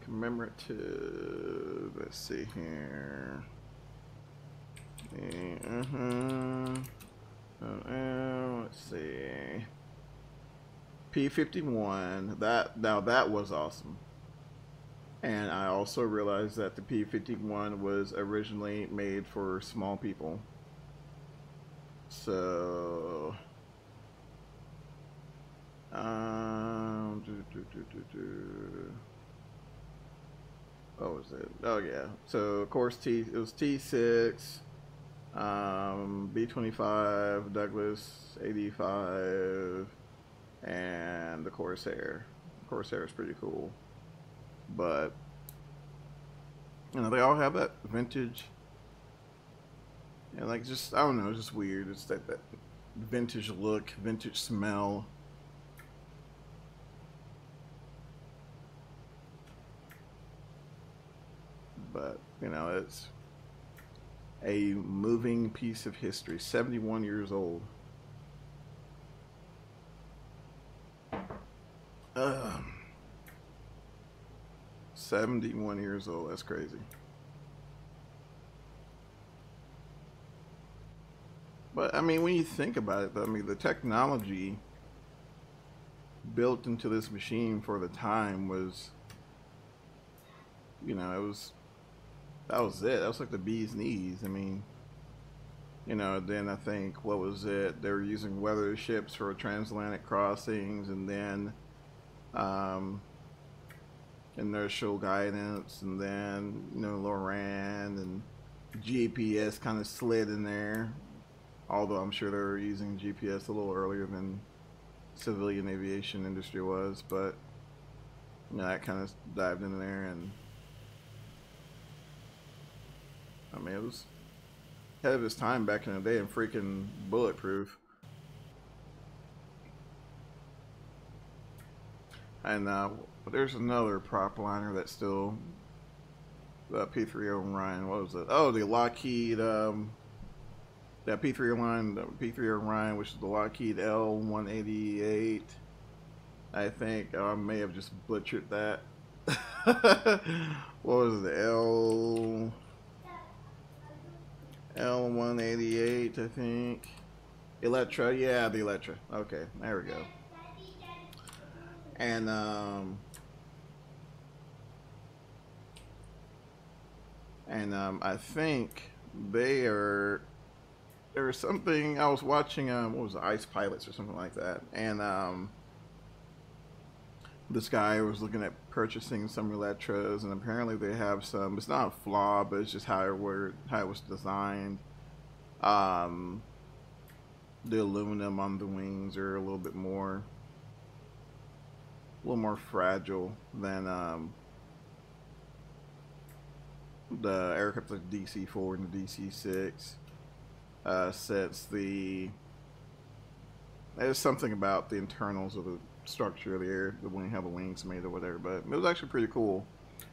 Commemorative. Let's see here. Let's see. P51. That was awesome. And I also realized that the P51 was originally made for small people. So what was it? Oh yeah. So of course it was T6. B-25, Douglas, 85, and the Corsair. The Corsair is pretty cool, but you know they all have that vintage, and like just I don't know, it's just weird. It's that vintage look, vintage smell. But you know it's a moving piece of history. 71 years old. 71 years old. That's crazy. But I mean, when you think about it, though, I mean, the technology built into this machine for the time was, you know, that was it. That was like the bee's knees. I mean, you know, then I think, what was it? They were using weather ships for transatlantic crossings, and then inertial guidance, and then, you know, LORAN and GPS kind of slid in there. Although I'm sure they were using GPS a little earlier than civilian aviation industry was, but you know, that kind of dived in there, and I mean, it was ahead of his time back in the day and freaking bulletproof. And there's another prop liner that's still the P3 Orion. What was it? Oh, the Lockheed, that P3 Orion, which is the Lockheed L-188. I think I may have just butchered that. What was it? L-188, I think. Electra, yeah, the Electra. Okay, there we go. And I think they're there's something I was watching. What was it, Ice Pilots or something like that, and this guy was looking at purchasing some Electras, and apparently they have some. It's not a flaw, but it's just how it was designed. The aluminum on the wings are a little more fragile than the aircraft like DC-4 and the DC-6. Since there's something about the internals of the structure of the wing, how the wings made or whatever, but it was actually pretty cool.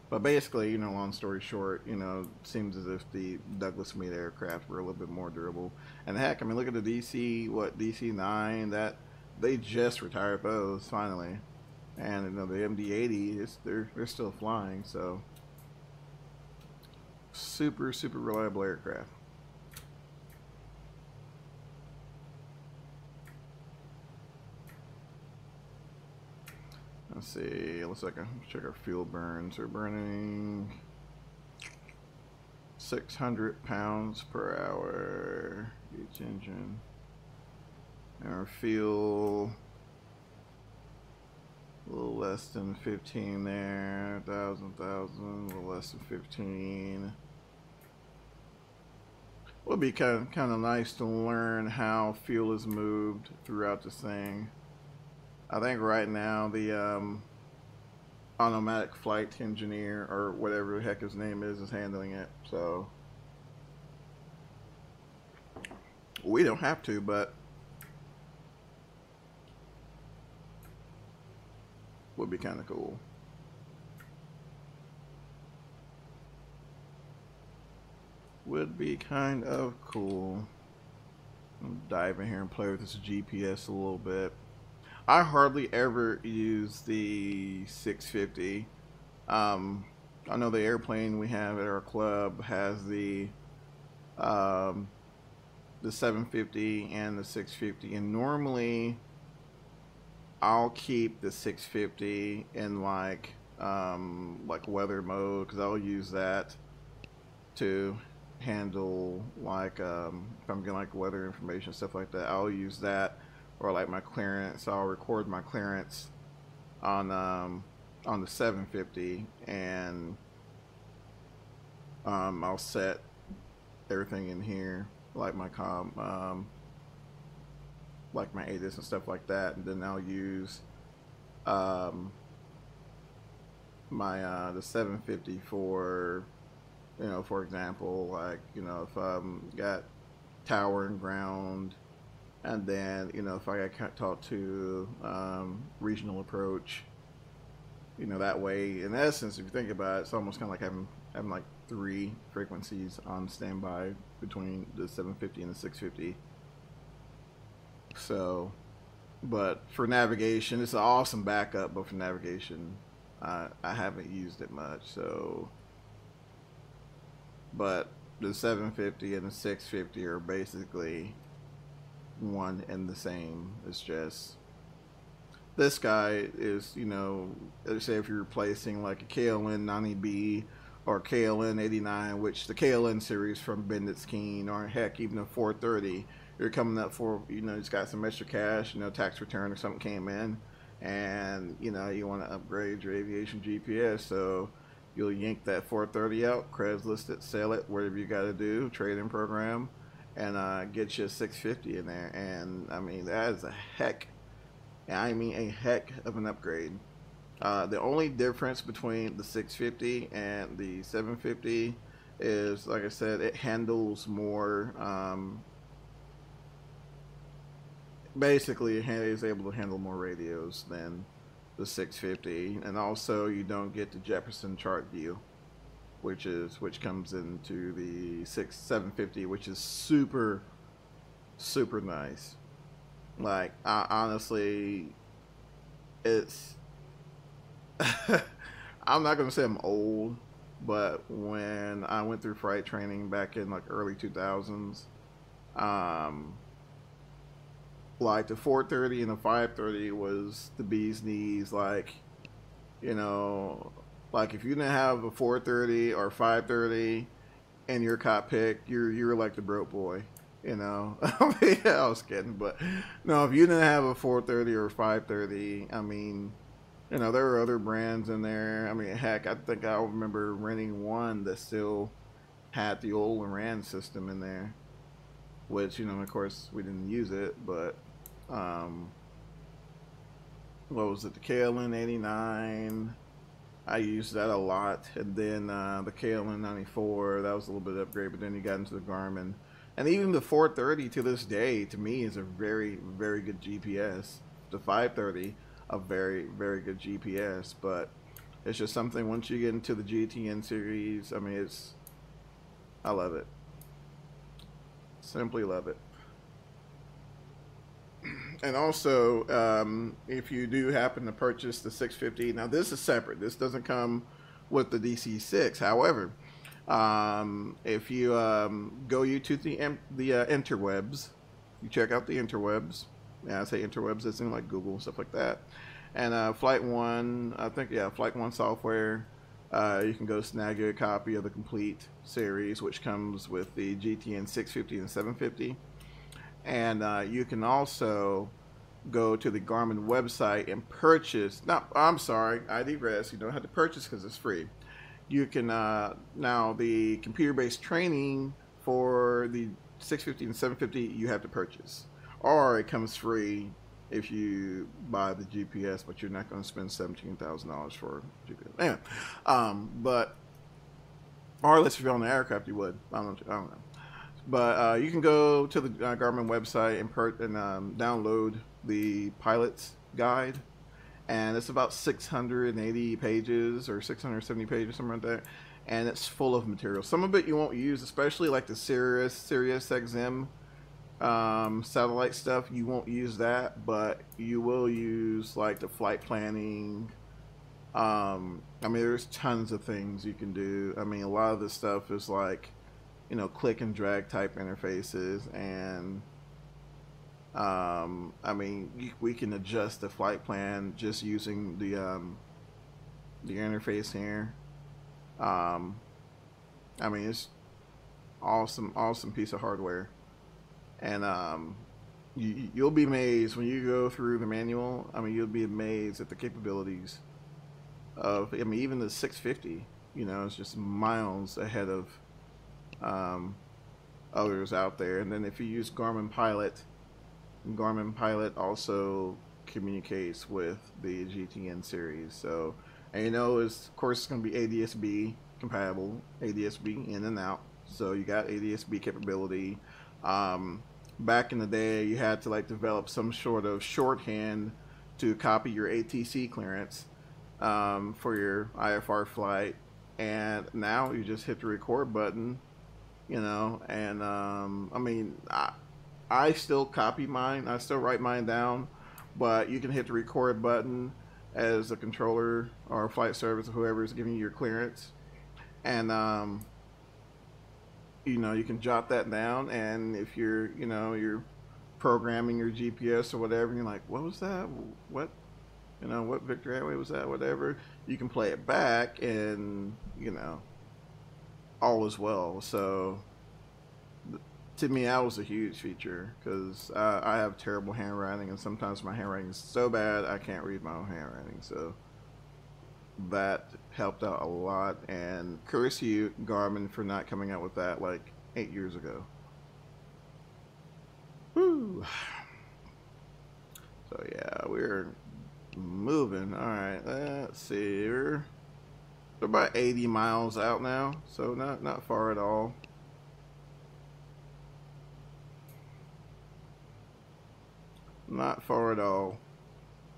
But basically, you know, long story short, you know, it seems as if the Douglas made aircraft were a little bit more durable. And heck, I mean, look at the DC-9, that they just retired those finally, and you know, the MD-80 they're still flying, so super reliable aircraft. Let's see, let's check our fuel burns. We're burning 600 pounds per hour each engine. And our fuel, a little less than 15 there, 1,000, a little less than 15. Would be kind of nice to learn how fuel is moved throughout this thing. I think right now the automatic flight engineer, or whatever the heck his name is handling it. So we don't have to, but would be kind of cool. Would be kind of cool. I'll dive in here and play with this GPS a little bit. I hardly ever use the 650. I know the airplane we have at our club has the 750 and the 650, and normally I'll keep the 650 in like weather mode, because I'll use that to handle like if I'm getting like weather information, stuff like that. I'll use that. Or like my clearance, I'll record my clearance on the 750, and I'll set everything in here, like my like my ADIS and stuff like that, and then I'll use my the 750 for, you know, for example, like, you know, if got tower and ground. And then, you know, if I got talk to regional approach, you know, that way, in essence, if you think about it, it's almost kind of like having like 3 frequencies on standby between the 750 and the 650. So, but for navigation, it's an awesome backup, but for navigation, I haven't used it much. So, but the 750 and the 650 are basically one and the same. It's just this guy is, you know, say if you're replacing like a KLN 90B or KLN 89, which the KLN series from Bendix Keen, or heck even a 430, you're coming up for, you know, it's got some extra cash, you know, tax return or something came in, and you know, you want to upgrade your aviation GPS, so you'll yank that 430 out, Craigslist it, sell it, whatever you got to do, trade-in program, and get you a 650 in there. And I mean, that is a heck of an upgrade. The only difference between the 650 and the 750 is, like I said, it handles more, basically it is able to handle more radios than the 650, and also you don't get the Jefferson chart view, which comes into the 750, which is super nice. Like, honestly, it's I'm not gonna say I'm old, but when I went through flight training back in like early 2000s, like the 430 and the 530 was the bee's knees. Like, you know, like if you didn't have a 430 or 530 in your cockpit, you're like the broke boy. You know, yeah, I was kidding, but no, if you didn't have a 430 or 530, I mean, you know, there were other brands in there. I mean, heck, I think I remember renting one that still had the old RAN system in there, which, you know, of course, we didn't use it, but, what was it, the KLN 89? I used that a lot, and then the KLN 94, that was a little bit of upgrade, but then you got into the Garmin. And even the 430 to this day, to me, is a very, very good GPS. The 530, a very, very good GPS, but it's just something once you get into the GTN series, I mean, I love it. Simply love it. And also, if you do happen to purchase the 650, now this is separate. This doesn't come with the DC-6. However, if you go to the interwebs, you check out the interwebs. Yeah, I say interwebs, it's in like Google and stuff like that. And Flight One, I think, yeah, Flight One software. You can go snag you a copy of the complete series, which comes with the GTN 650 and 750. And you can also go to the Garmin website and purchase. No, I'm sorry, I digress. You don't have to purchase because it's free. You can now the computer-based training for the 650 and 750 you have to purchase, or it comes free if you buy the GPS, but you're not going to spend $17,000 for GPS. Anyway, but or unless you're on the aircraft, you would. I don't know. But you can go to the Garmin website and download the pilot's guide, and it's about 680 pages or 670 pages, something like that, and it's full of material. Some of it you won't use, especially like the Sirius XM satellite stuff. You won't use that, but you will use like the flight planning. I mean, there's tons of things you can do. I mean, a lot of this stuff is like, you know, click and drag type interfaces, and I mean, we can adjust the flight plan just using the interface here. I mean, it's awesome piece of hardware, and you'll be amazed when you go through the manual. I mean, you'll be amazed at the capabilities of, I mean, even the 650, you know, it's just miles ahead of others out there. And then if you use Garmin Pilot also communicates with the GTN series. So, and you know, of course it's going to be ADS-B compatible, ADS-B in and out. So you got ADS-B capability. Back in the day, you had to like develop some sort of shorthand to copy your ATC clearance for your IFR flight, and now you just hit the record button, you know. And I mean, I still copy mine, I still write mine down, but you can hit the record button as a controller or a flight service or whoever is giving you your clearance, and you know, you can jot that down. And if you're, you know, you're programming your GPS or whatever, and you're like, what was that? What, you know, what Victor Airway was that? Whatever, you can play it back, and you know, all is well. So to me, that was a huge feature, because I have terrible handwriting, and sometimes my handwriting is so bad I can't read my own handwriting. So that helped out a lot, and curse you, Garmin, for not coming out with that like 8 years ago. Woo. So yeah, we're moving. All right, let's see. We're about 80 miles out now, so not far at all. Not far at all.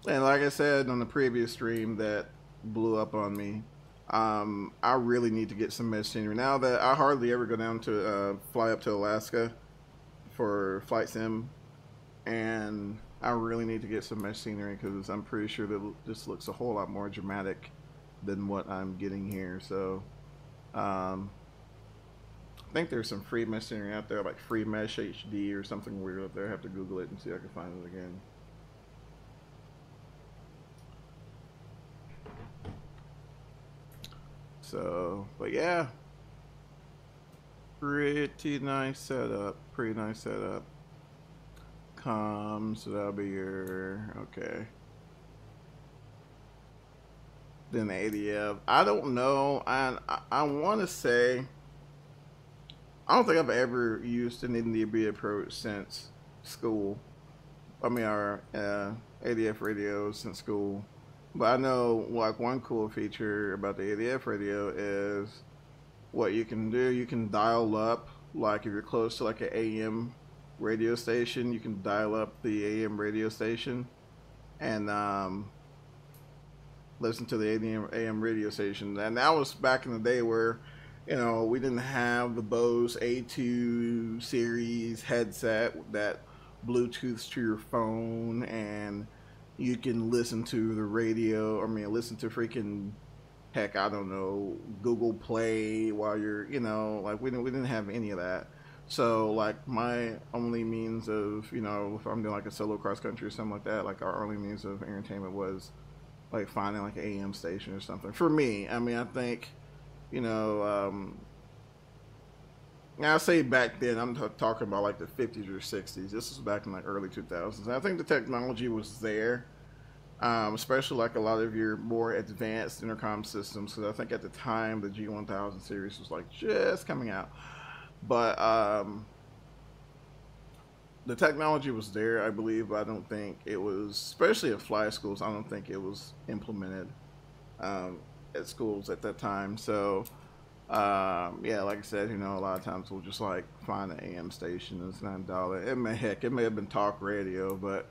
And like I said on the previous stream that blew up on me, I really need to get some mesh scenery. Now that I hardly ever go down to fly up to Alaska for flight sim, and I really need to get some mesh scenery, because I'm pretty sure that this looks a whole lot more dramatic than what I'm getting here. So I think there's some free mesh scenery out there, like Free Mesh HD or something weird up there. I have to Google it and see if I can find it again. So, but yeah, pretty nice setup. Pretty nice setup. So that'll be your okay. Then the ADF. I don't know. I want to say I don't think I've ever used an NDB approach since school. I mean, our ADF radios since school. But I know like one cool feature about the ADF radio is what you can do. You can dial up, like if you're close to like an AM radio station, you can dial up the AM radio station and listen to the AM radio station. And that was back in the day where, you know, we didn't have the Bose A2 series headset that Bluetooths to your phone and you can listen to the radio. I mean, listen to freaking, heck, I don't know, Google Play while you're, you know, like we didn't have any of that. So like my only means of, you know, if I'm doing like a solo cross country or something like that, like our only means of entertainment was like finding like an AM station or something. For me, I mean, I think, you know, I say back then, I'm talking about like the 50s or 60s. This was back in like early 2000s. And I think the technology was there, especially like a lot of your more advanced intercom systems. Because I think at the time the G1000 series was like just coming out. But the technology was there, I believe, but I don't think it was, especially at fly schools, I don't think it was implemented at schools at that time. So yeah, like I said, you know, a lot of times we'll just like find an AM station and it's $9. It may have been talk radio, but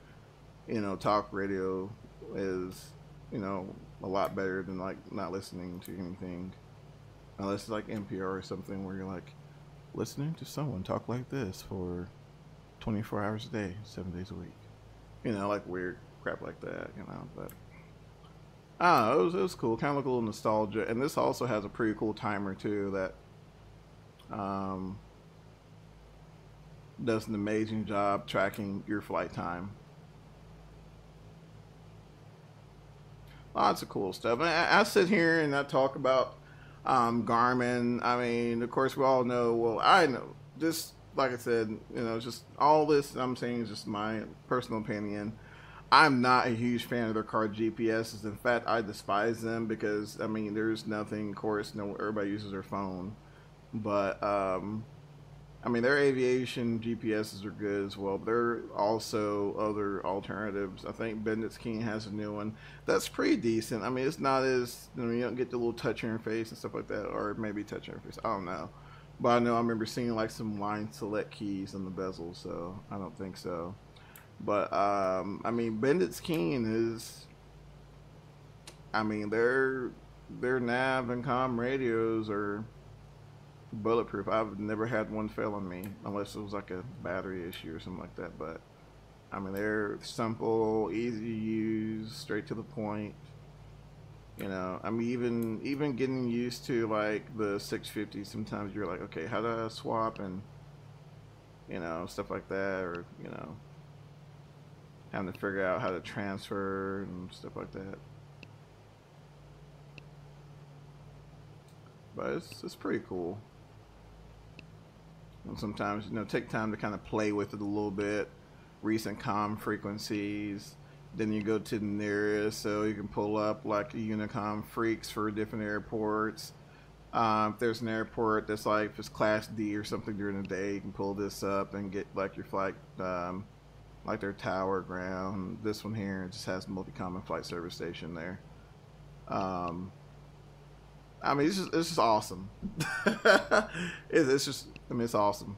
you know, talk radio is, you know, a lot better than like not listening to anything, unless it's like NPR or something where you're like listening to someone talk like this for 24 hours a day, 7 days a week, you know, like weird crap like that, you know. But I don't know, it was cool, kind of like a little nostalgia. And this also has a pretty cool timer too that does an amazing job tracking your flight time. Lots of cool stuff. And I sit here and I talk about Garmin. I mean, of course, we all know, well, I know, just like I said, you know, just all this I'm saying is just my personal opinion. I'm not a huge fan of their car GPSs. In fact, I despise them because, I mean, there's nothing, of course, no, everybody uses their phone. But, I mean, their aviation GPSs are good as well. But there are also other alternatives. I think Bendix King has a new one that's pretty decent. I mean, it's not as, you know, you don't get the little touch interface and stuff like that, or maybe touch interface. I don't know. But I know I remember seeing like some line select keys on the bezel, so I don't think so. But I mean, Bendix King is, I mean, their nav and comm radios are bulletproof. I've never had one fail on me unless it was like a battery issue or something like that. But I mean, they're simple, easy to use, straight to the point. You know, I mean, even getting used to like the 650, sometimes you're like, okay, how do I swap, and you know, stuff like that, or you know, having to figure out how to transfer and stuff like that. But it's pretty cool. And sometimes, you know, take time to kind of play with it a little bit. Recent comm frequencies. Then you go to the nearest, so you can pull up like a Unicom freaks for different airports. If there's an airport that's like, if it's Class D or something during the day, you can pull this up and get like your flight, like their tower, ground. This one here, it just has multi-common flight service station there. I mean, it's just awesome. It's just, I mean, it's awesome.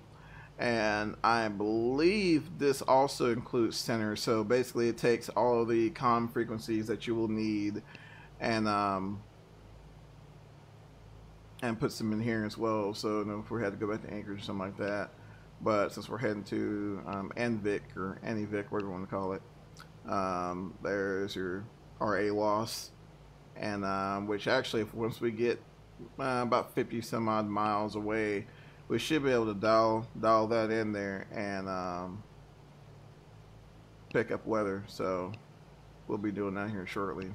And I believe this also includes center. So basically it takes all of the comm frequencies that you will need and puts them in here as well. So, you know, if we had to go back to Anchorage or something like that. But since we're heading to Anvik or Anvik, whatever you want to call it, there's your AWOS. And which actually, once we get about 50 some odd miles away, we should be able to dial that in there and pick up weather. So we'll be doing that here shortly.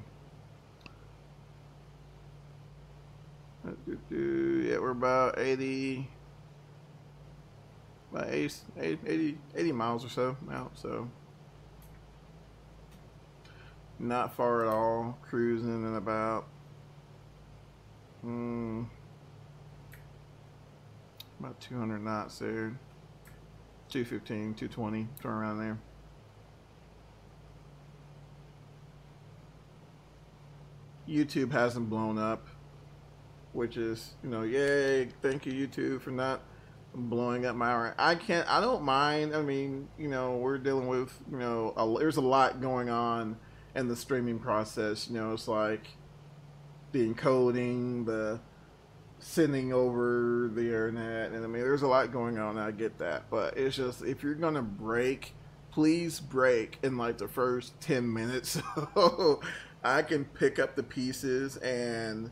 Yeah, we're about 80 about 80 miles or so out, so not far at all. Cruising in about about 200 knots there, 215, 220, somewhere around there. YouTube hasn't blown up, which is, you know, yay, thank you YouTube for not blowing up my, I don't mind. I mean, you know, we're dealing with, you know, there's a lot going on in the streaming process. You know, it's like the encoding, the sending over the internet, and I mean, there's a lot going on. I get that, but it's just, if you're gonna break, please break in like the first 10 minutes so I can pick up the pieces and,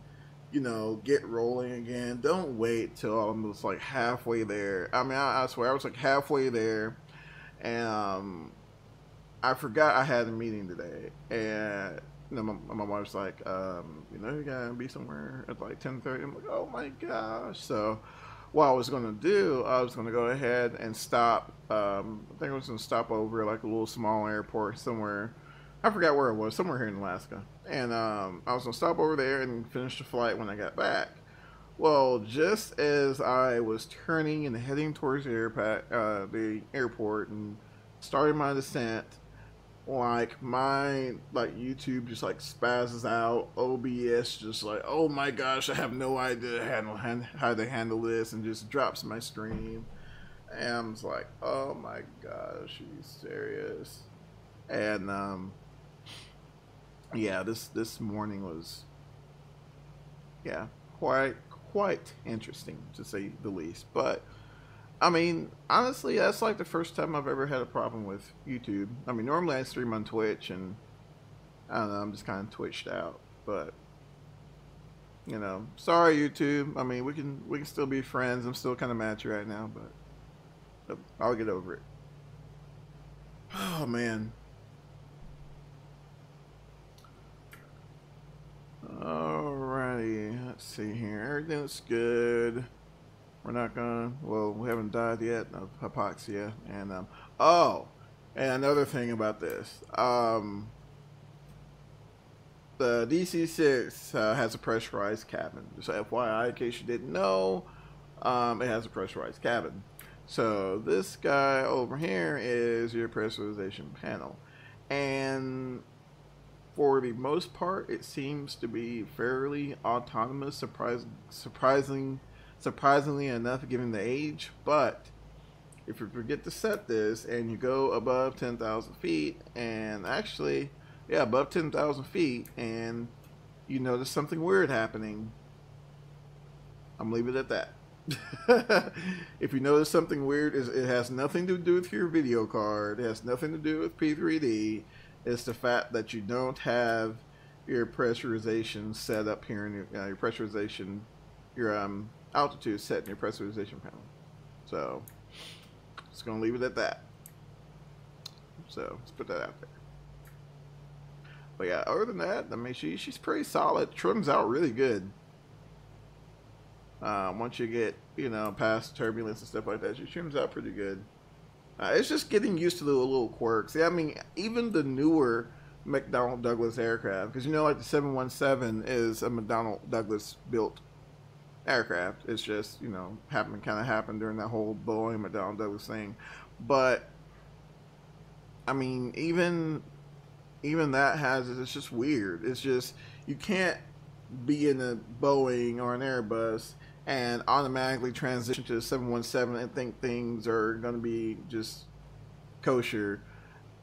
you know, get rolling again. Don't wait till I'm almost like halfway there. I mean, I swear I was like halfway there, and I forgot I had a meeting today, and you know, my wife's like, you know, you gotta be somewhere at like 10:30. I'm like, oh my gosh. So what I was gonna do, I was gonna go ahead and stop. I think I was gonna stop over like a little small airport somewhere. I forgot where it was, somewhere here in Alaska. And I was gonna stop over there and finish the flight when I got back. Well, just as I was turning and heading towards the airport and starting my descent, like my YouTube just like spazzes out. OBS just like, oh my gosh, I have no idea how to handle this, and just drops my stream. And I'm just like, oh my gosh, are you serious? And yeah, this morning was, yeah, quite interesting to say the least. But I mean, honestly, that's like the first time I've ever had a problem with YouTube. I mean, normally I stream on Twitch, and I don't know, I'm just kind of twitched out. But you know, sorry YouTube. I mean, we can still be friends. I'm still kind of mad at you right now, but I'll get over it. Oh man. Alrighty, let's see here. Everything looks good. We're not gonna, well, we haven't died yet of hypoxia. And oh, and another thing about this, the DC-6 has a pressurized cabin. Just FYI, in case you didn't know, it has a pressurized cabin. So this guy over here is your pressurization panel, and for the most part, it seems to be fairly autonomous, surprisingly enough, given the age. But if you forget to set this and you go above 10,000 feet, and actually, yeah, above 10,000 feet, and you notice something weird happening, I'm leaving it at that. If you notice something weird, it has nothing to do with your video card. It has nothing to do with P3D. It's the fact that you don't have your pressurization set up here in your pressurization, your altitude set in your pressurization panel. So just gonna leave it at that. So let's put that out there. But yeah, other than that, I mean, she's pretty solid. Trims out really good. Once you get, you know, past turbulence and stuff like that, she trims out pretty good. It's just getting used to the little quirks. Yeah, I mean, even the newer McDonnell Douglas aircraft, because you know, like the 717 is a McDonnell Douglas built aircraft. It's just, you know, kind of happened during that whole Boeing McDonnell Douglas thing. But I mean, even that has, it's just weird. It's just, you can't be in a Boeing or an Airbus and automatically transition to the 717 and think things are going to be just kosher.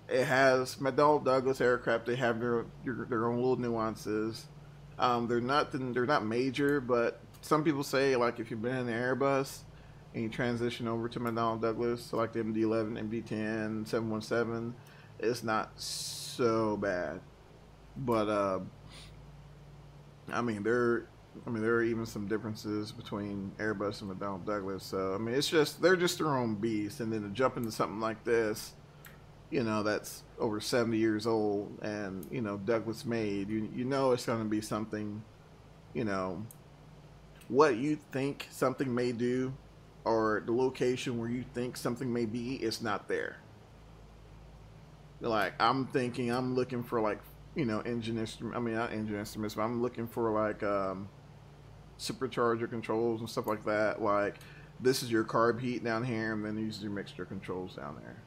It has McDonnell Douglas aircraft. They have their own little nuances. They're not major, but some people say, like, if you've been in an Airbus and you transition over to McDonnell Douglas, so like the MD-11, MD-10, 717, it's not so bad. But I mean, there are even some differences between Airbus and McDonnell Douglas. So I mean, it's just, they're just their own beast. And then to jump into something like this, you know, that's over 70 years old and, you know, Douglas made, you know, it's going to be something, you know, what you think something may do or the location where you think something may be, it's not there. Like, I'm looking for, like, you know, engine instrument. I mean, not engine instruments, but I'm looking for, like, supercharger controls and stuff like that. Like, this is your carb heat down here, and then these are your mixture controls down there.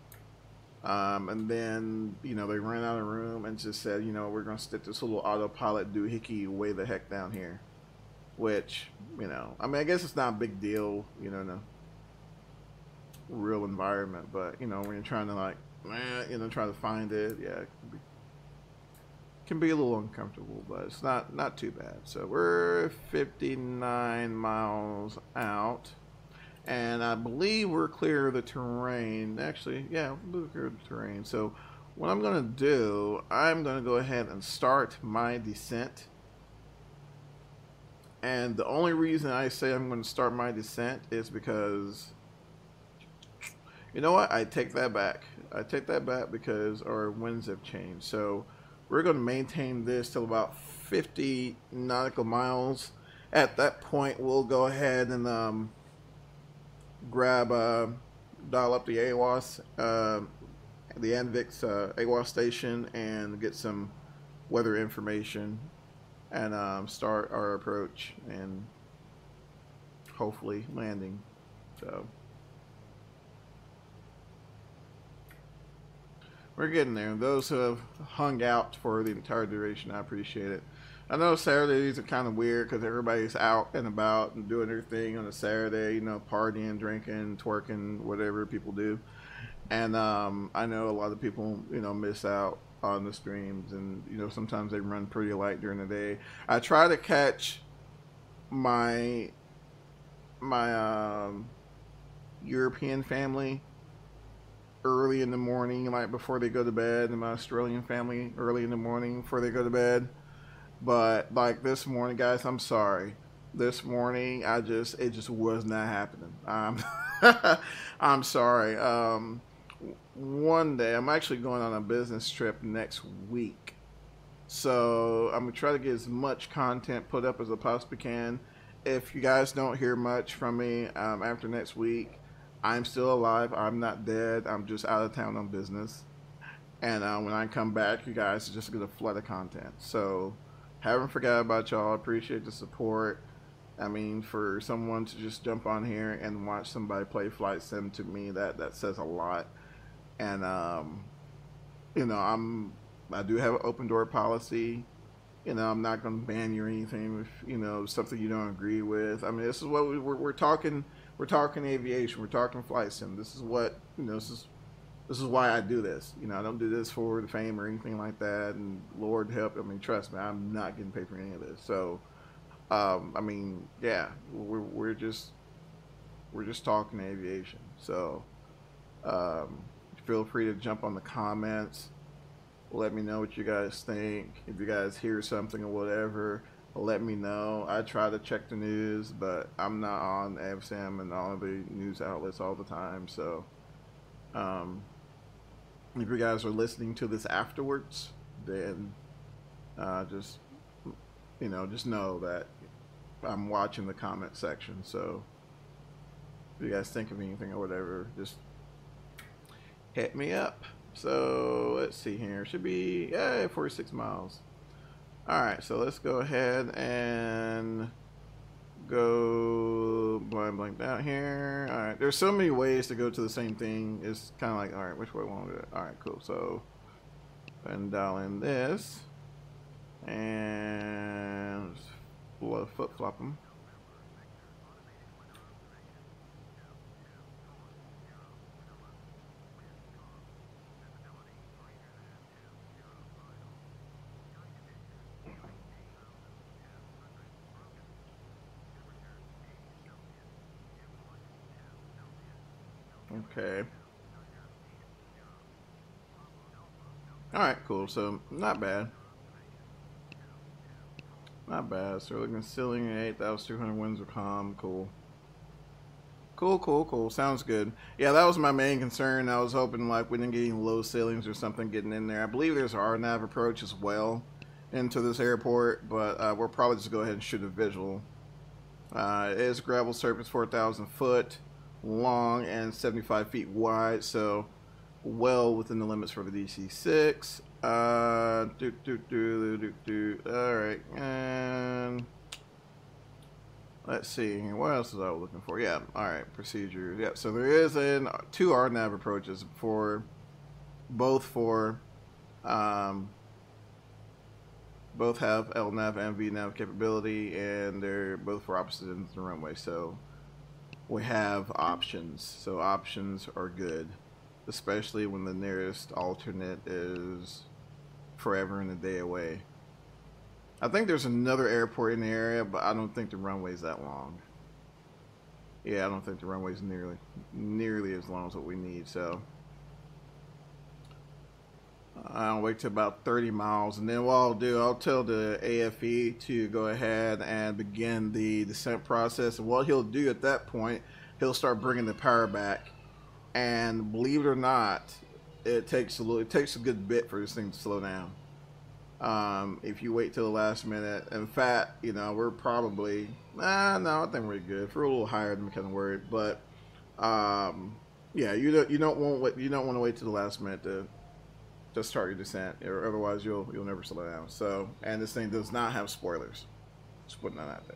And then, you know, they ran out of room and just said, you know, we're going to stick this little autopilot doohickey way the heck down here. Which, you know, I mean, I guess it's not a big deal, you know, in a real environment. But, you know, when you're trying to, like, you know, try to find it, yeah, it can be a little uncomfortable, but it's not too bad. So we're 59 miles out. And I believe we're clear of the terrain. Actually, yeah, we're clear of the terrain. So what I'm going to do, I'm going to go ahead and start my descent. And the only reason I say I'm going to start my descent is because, you know what? I take that back. I take that back because our winds have changed. So we're going to maintain this till about 50 nautical miles. At that point, we'll go ahead and grab, dial up the AWAS, the Anvik's AWAS station, and get some weather information, and start our approach and hopefully landing. So we're getting there. Those who have hung out for the entire duration, I appreciate it. I know Saturdays are kind of weird because everybody's out and about and doing their thing on a Saturday, you know, partying, drinking, twerking, whatever people do. And I know a lot of people, you know, miss out on the streams, and, you know, sometimes they run pretty light during the day. I try to catch my European family early in the morning, like before they go to bed, and my Australian family early in the morning before they go to bed. But like this morning, guys, I'm sorry. This morning, it just was not happening. I'm sorry. One day, I'm actually going on a business trip next week. So I'm going to try to get as much content put up as I possibly can. If you guys don't hear much from me after next week, I'm still alive. I'm not dead. I'm just out of town on business. And when I come back, you guys are just going to flood of content. So haven't forgot about y'all. Appreciate the support. I mean, for someone to just jump on here and watch somebody play Flight Sim, to me, that says a lot. And you know, I do have an open door policy. You know, I'm not going to ban you or anything if, you know, something you don't agree with. I mean, this is what we're talking. We're talking aviation. We're talking Flight Sim. This is what, you know, this is why I do this. You know, I don't do this for the fame or anything like that. And Lord help, I mean, trust me, I'm not getting paid for any of this. So, I mean, yeah, we're just talking aviation. So, feel free to jump on the comments. Let me know what you guys think. If you guys hear something or whatever, let me know. I try to check the news, but I'm not on AVSAM and all of the news outlets all the time. So, if you guys are listening to this afterwards, then just, you know, just know that I'm watching the comment section. So if you guys think of anything or whatever, just hit me up. So let's see here. Should be 46 miles. Alright, so let's go ahead and go blank down here. Alright, there's so many ways to go to the same thing. It's kind of like, alright, which way want to do it? Alright, cool. So and dial in this and flip flop them. Okay. Alright, cool. So, not bad. Not bad. So, we're looking at ceiling at 8,200 winds of calm. Cool. Cool. Sounds good. Yeah, that was my main concern. I was hoping, like, we didn't get any low ceilings or something getting in there. I believe there's an RNAV approach as well into this airport, but we'll probably just go ahead and shoot a visual. It is gravel surface, 4,000 foot. long and 75 feet wide, so well within the limits for the DC-6. All right, and let's see, what else was I looking for? Yeah, all right, procedures. Yeah, so there is two RNAV approaches for both have LNAV and VNAV capability, and they're both for opposite ends of the runway. So we have options. So options are good, especially when the nearest alternate is forever and a day away. I think there's another airport in the area, but I don't think the runway's that long. Yeah, I don't think the runway's nearly as long as what we need. So I'll wait till about 30 miles, and then what I'll do, I'll tell the AFE to go ahead and begin the descent process. And what he'll do at that point, he'll start bringing the power back. And believe it or not, it takes a good bit for this thing to slow down. If you wait till the last minute. In fact, you know, we're probably no, I think we're good. If we're a little higher, than kind of worried, but yeah, you don't want to wait till the last minute to start your descent, or otherwise you'll never slow down. So, and this thing does not have spoilers. Just putting that out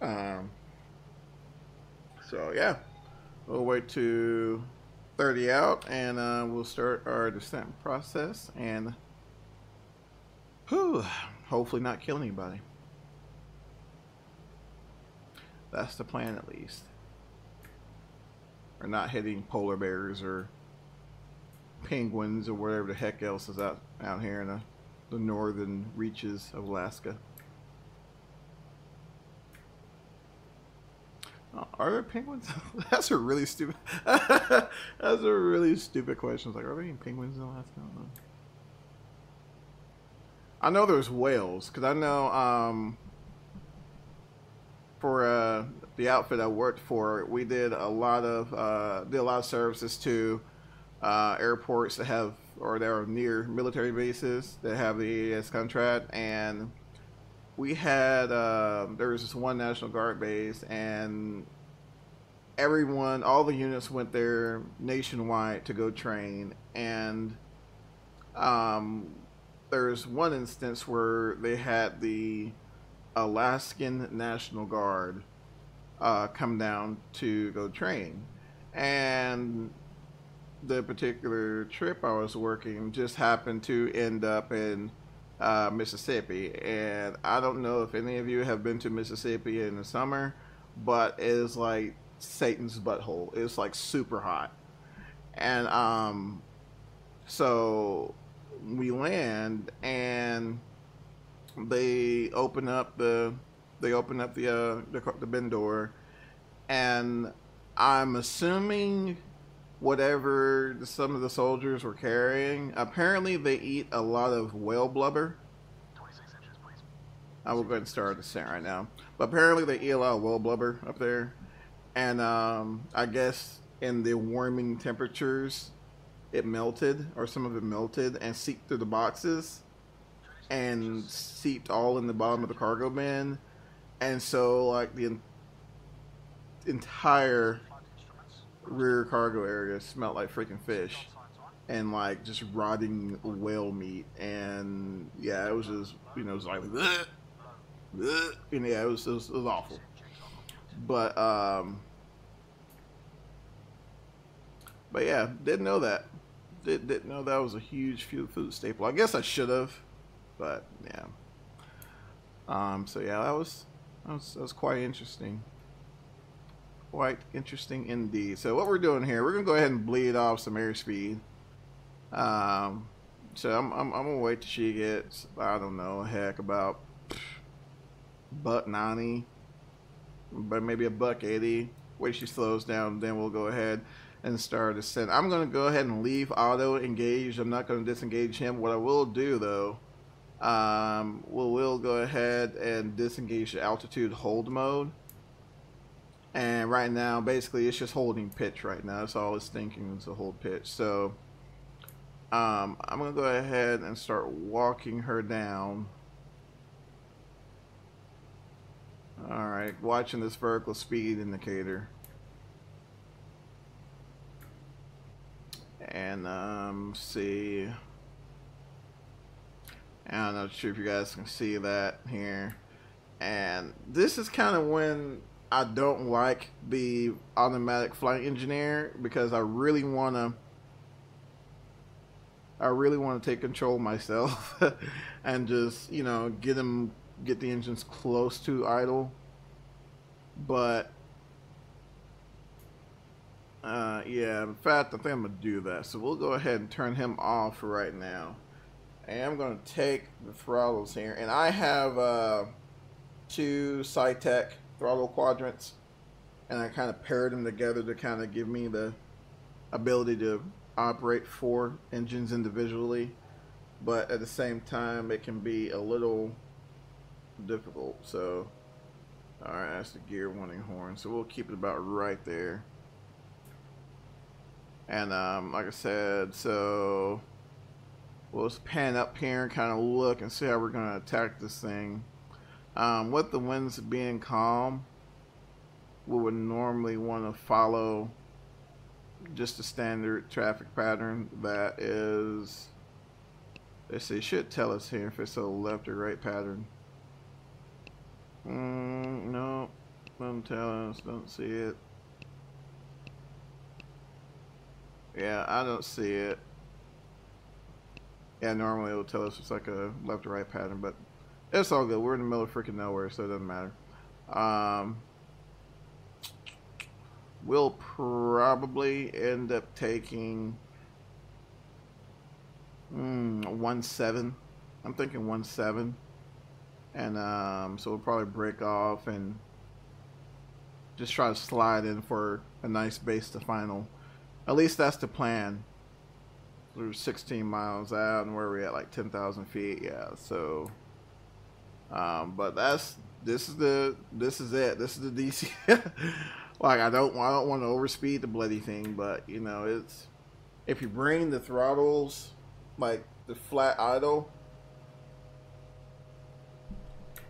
there. So yeah, we'll wait to 30 out, and we'll start our descent process, and hopefully not kill anybody. That's the plan, at least. Or not hitting polar bears or penguins or whatever the heck else is out here in the northern reaches of Alaska. Are there penguins? That's a really stupid. That's a really stupid question. It's like, are there any penguins in Alaska? I don't know. I know there's whales, because I know for the outfit I worked for, we did a lot of services to airports that have, or that are near military bases that have the AAS contract. And we had there was this one National Guard base, and all the units went there nationwide to go train. And there's one instance where they had the Alaskan National Guard come down to go train, and the particular trip I was working just happened to end up in Mississippi. And I don't know if any of you have been to Mississippi in the summer, but it is like Satan's butthole. It's like super hot. And so we land, and they open up the bin door, and I'm assuming whatever some of the soldiers were carrying, apparently they eat a lot of whale blubber. 26 inches, please. I will go ahead and start a descent right now. But apparently they eat a lot of whale blubber up there. And I guess in the warming temperatures, it melted, or some of it melted, and seeped through the boxes, and seeped all in the bottom of the cargo bin. And so, like, the entire rear cargo area smelled like freaking fish, and like just rotting whale meat. And yeah, it was just, you know, it was like bleh, bleh, and yeah, it was awful. But yeah, didn't know that. Didn't know that was a huge food staple. I guess I should have, but yeah. So yeah, that was quite interesting. Quite interesting indeed. So what we're doing here, we're gonna go ahead and bleed off some airspeed. So I'm gonna wait till she gets, I don't know, heck, about $190, but maybe $180. Wait till she slows down, then we'll go ahead and start descent. I'm gonna go ahead and leave auto engaged. I'm not gonna disengage him. What I will do though, we'll go ahead and disengage the altitude hold mode. And right now, basically, it's just holding pitch right now. That's all it's thinking, is to hold pitch. So, I'm going to go ahead and start walking her down. Alright, watching this vertical speed indicator. And see, I'm not sure if you guys can see that here. And this is kind of when I don't like the automatic flight engineer, because I really want to take control myself and just, you know, get the engines close to idle. But yeah, in fact, I think I'm gonna do that. So we'll go ahead and turn him off right now. And I'm gonna take the throttles here, and I have 2 SciTech throttle quadrants, and I kind of paired them together to kind of give me the ability to operate 4 engines individually, but at the same time it can be a little difficult. So alright, that's the gear warning horn, so we'll keep it about right there. And like I said, so we'll just pan up here and kind of look and see how we're going to attack this thing. With the winds being calm, we would normally want to follow just a standard traffic pattern that is, let's see, it should tell us here if it's a left or right pattern. No, doesn't tell us, don't see it. Yeah, I don't see it. Yeah, normally it will tell us it's like a left or right pattern, but it's all good. We're in the middle of freaking nowhere, so it doesn't matter. We'll probably end up taking 1.7. I'm thinking 1.7. And so we'll probably break off and just try to slide in for a nice base to final. At least that's the plan. We're 16 miles out, and where are we at? Like 10,000 feet. Yeah. So, but this is it. This is the DC. Like I don't want to overspeed the bloody thing, but you know, it's, if you bring the throttles like the flat idle,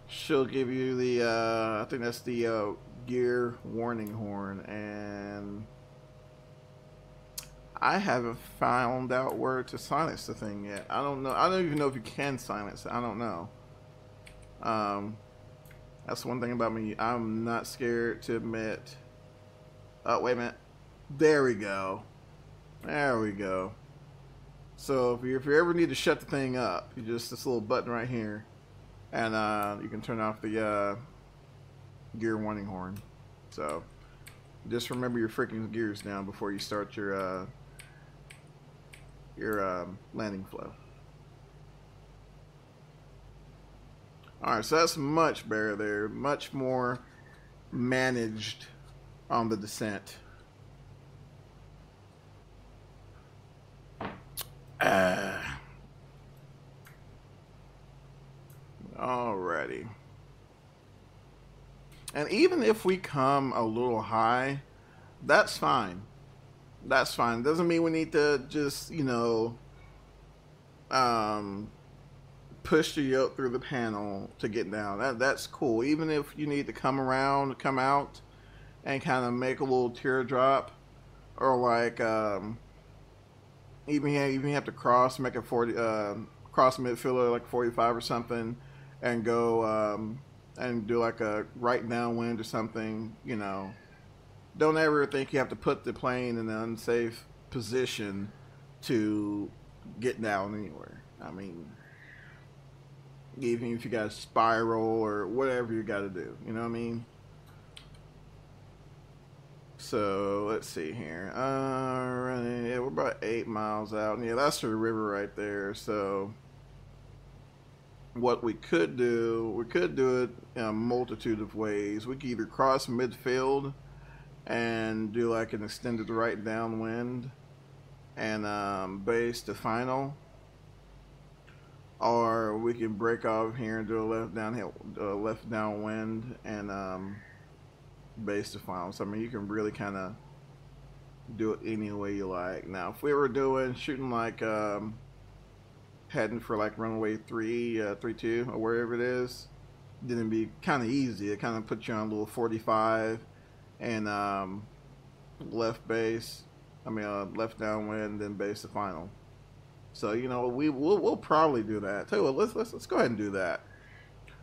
she'll give you the I think that's the gear warning horn, and I haven't found out where to silence the thing yet. I don't know. I don't even know if you can silence it. I don't know. That's one thing about me. I'm not scared to admit. Oh, wait a minute. There we go. There we go. So if you ever need to shut the thing up, you just, this little button right here, and you can turn off the gear warning horn. So just remember your freaking gears down before you start your landing flow. Alright, so that's much better there. Much more managed on the descent. Alrighty. And even if we come a little high, that's fine. That's fine. Doesn't mean we need to just, you know, push the yoke through the panel to get down. That's cool. Even if you need to come around, come out, and kind of make a little teardrop, or like even have to cross, make a 40 cross midfielder like 45 or something, and go and do like a right downwind or something. You know, don't ever think you have to put the plane in an unsafe position to get down anywhere. I mean, even if you got to spiral or whatever you got to do, you know what I mean? So let's see here. Yeah, we're about 8 miles out. Yeah, that's the river right there. So what we could do it in a multitude of ways. We could either cross midfield and do like an extended right downwind and base to final, or we can break off here and do a left downwind and base to final. So I mean, you can really kind of do it any way you like. Now if we were shooting like heading for like runway 32 or wherever it is, then it'd be kind of easy. It kind of puts you on a little 45 and left base, left downwind, then base to final. So you know we'll probably do that. Tell you what, let's go ahead and do that.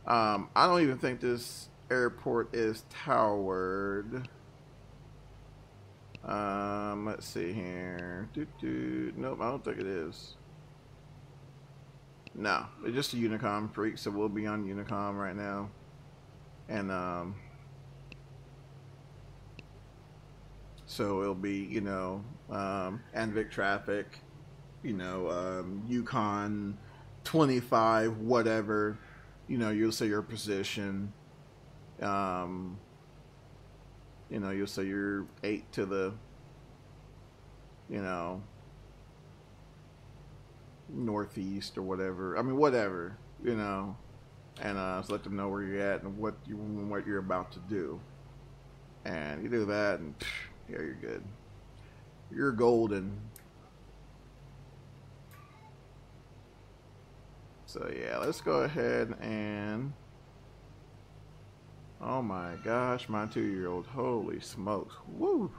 I don't even think this airport is towered. Let's see here. Nope, I don't think it is. No, it's just a Unicom freak, so we'll be on Unicom right now. And so it'll be, you know, Anvik traffic, you know, Yukon 25, whatever, you know, you'll say your position, you know, you'll say you're 8 to the, you know, northeast or whatever. I mean, whatever, you know, and so let them know where you're at and what you're about to do. And you do that, and yeah, you're good. You're golden. So yeah, let's go ahead and, oh my gosh, my 2-year-old, holy smokes, woo!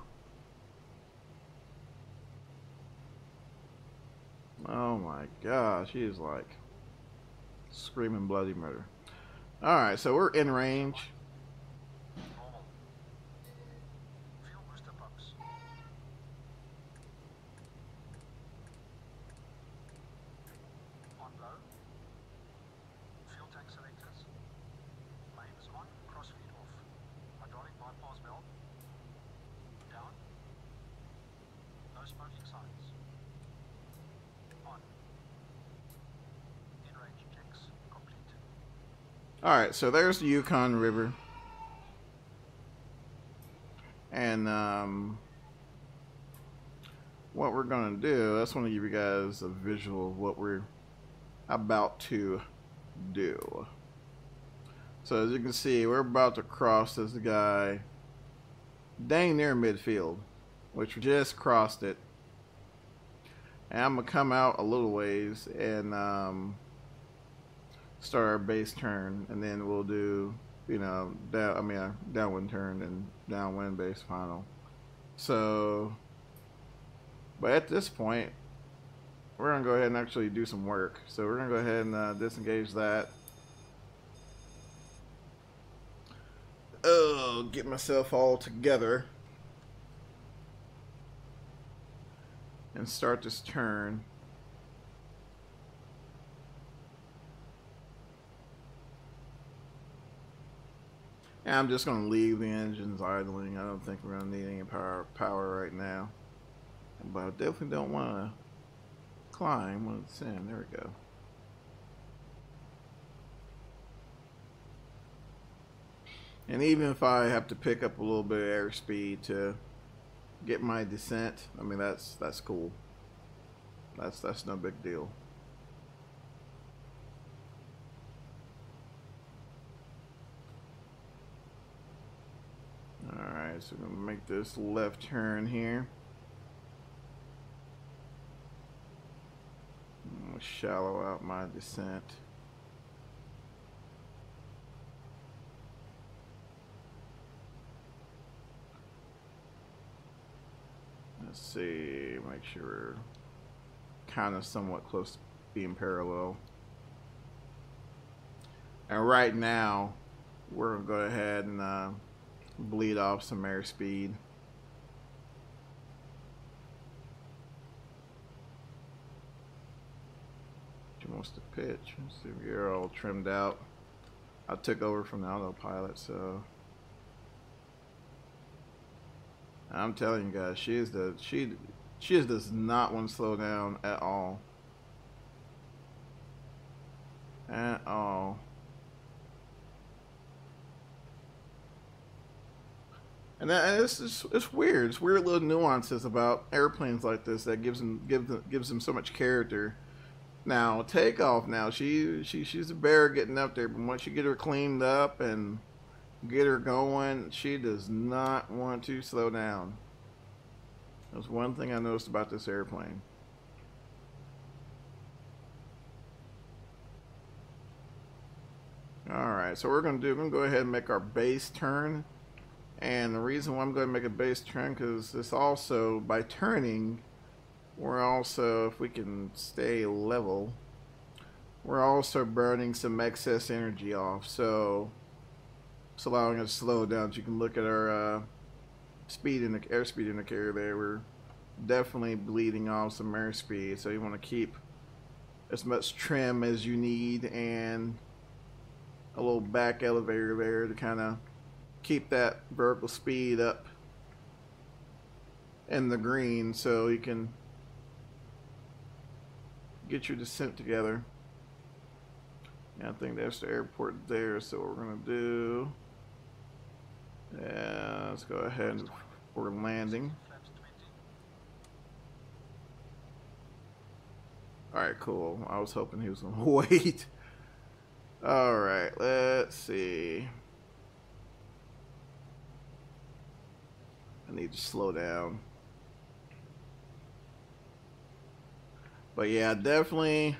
Oh my gosh, he is like screaming bloody murder. Alright, so we're in range. Normal. Fuel booster pumps. On low. Fuel tank selectors. Mains on, crossfeed off. Hydraulic bypass valve. Down. No smoking signs. On. In-range checks complete. Alright, so there's the Yukon River. And what we're going to do, I just want to give you guys a visual of what we're about to do. So as you can see, we're about to cross this guy dang near midfield, which we just crossed it. And I'm going to come out a little ways and start our base turn, and then we'll do, you know, downwind turn and downwind base final. So, but at this point, we're gonna go ahead and actually do some work. So we're gonna go ahead and disengage that. Oh, get myself all together and start this turn. And I'm just going to leave the engines idling. I don't think we're going to need any power right now. But I definitely don't want to climb when it's in. There we go. And even if I have to pick up a little bit of airspeed to get my descent, I mean, that's cool. That's no big deal. Alright, so we're going to make this left turn here. I'm going to shallow out my descent. Let's see, make sure we're kind of somewhat close to being parallel. And right now, we're going to go ahead and bleed off some airspeed. She wants to pitch. Let's see if you're all trimmed out. I took over from the autopilot, so I'm telling you guys, she just does not want to slow down at all. At all. And it's weird. It's weird little nuances about airplanes like this that gives them so much character. Now takeoff. Now she's a bear getting up there, but once you get her cleaned up and get her going, she does not want to slow down. That's one thing I noticed about this airplane. All right, so we're gonna go ahead and make our base turn. And the reason why I'm going to make a base trim, because this also, by turning, we're also, if we can stay level, we're also burning some excess energy off. So it's allowing us to slow down. So you can look at our speed in the airspeed indicator there. We're definitely bleeding off some airspeed. So you want to keep as much trim as you need, and a little back elevator there to kind of keep that vertical speed up in the green so you can get your descent together. And I think that's the airport there, so what we're going to do, yeah, let's go ahead for landing. Alright, cool. I was hoping he was going to wait. Alright, let's see. I need to slow down. But yeah, definitely.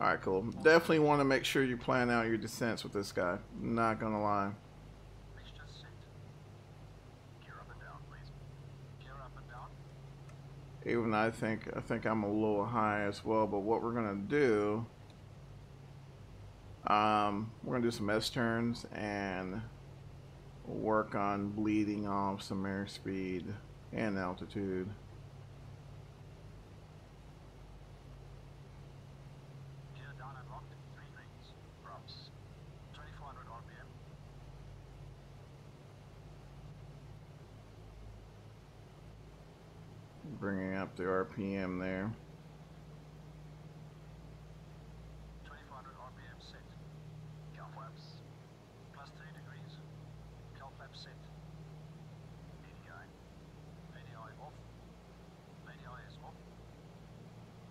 Alright, cool. Definitely want to make sure you plan out your descents with this guy. Not gonna lie. Even I think I'm a little high as well, but what we're gonna do, we're gonna do some S turns and work on bleeding off some airspeed and altitude. Gear down and locked, 3 rings, props, 2400 RPM. Bringing up the RPM there. 2400 RPM set. Cal flaps, +3 degrees. Cal flap set. ADI. ADI off. ADI is off.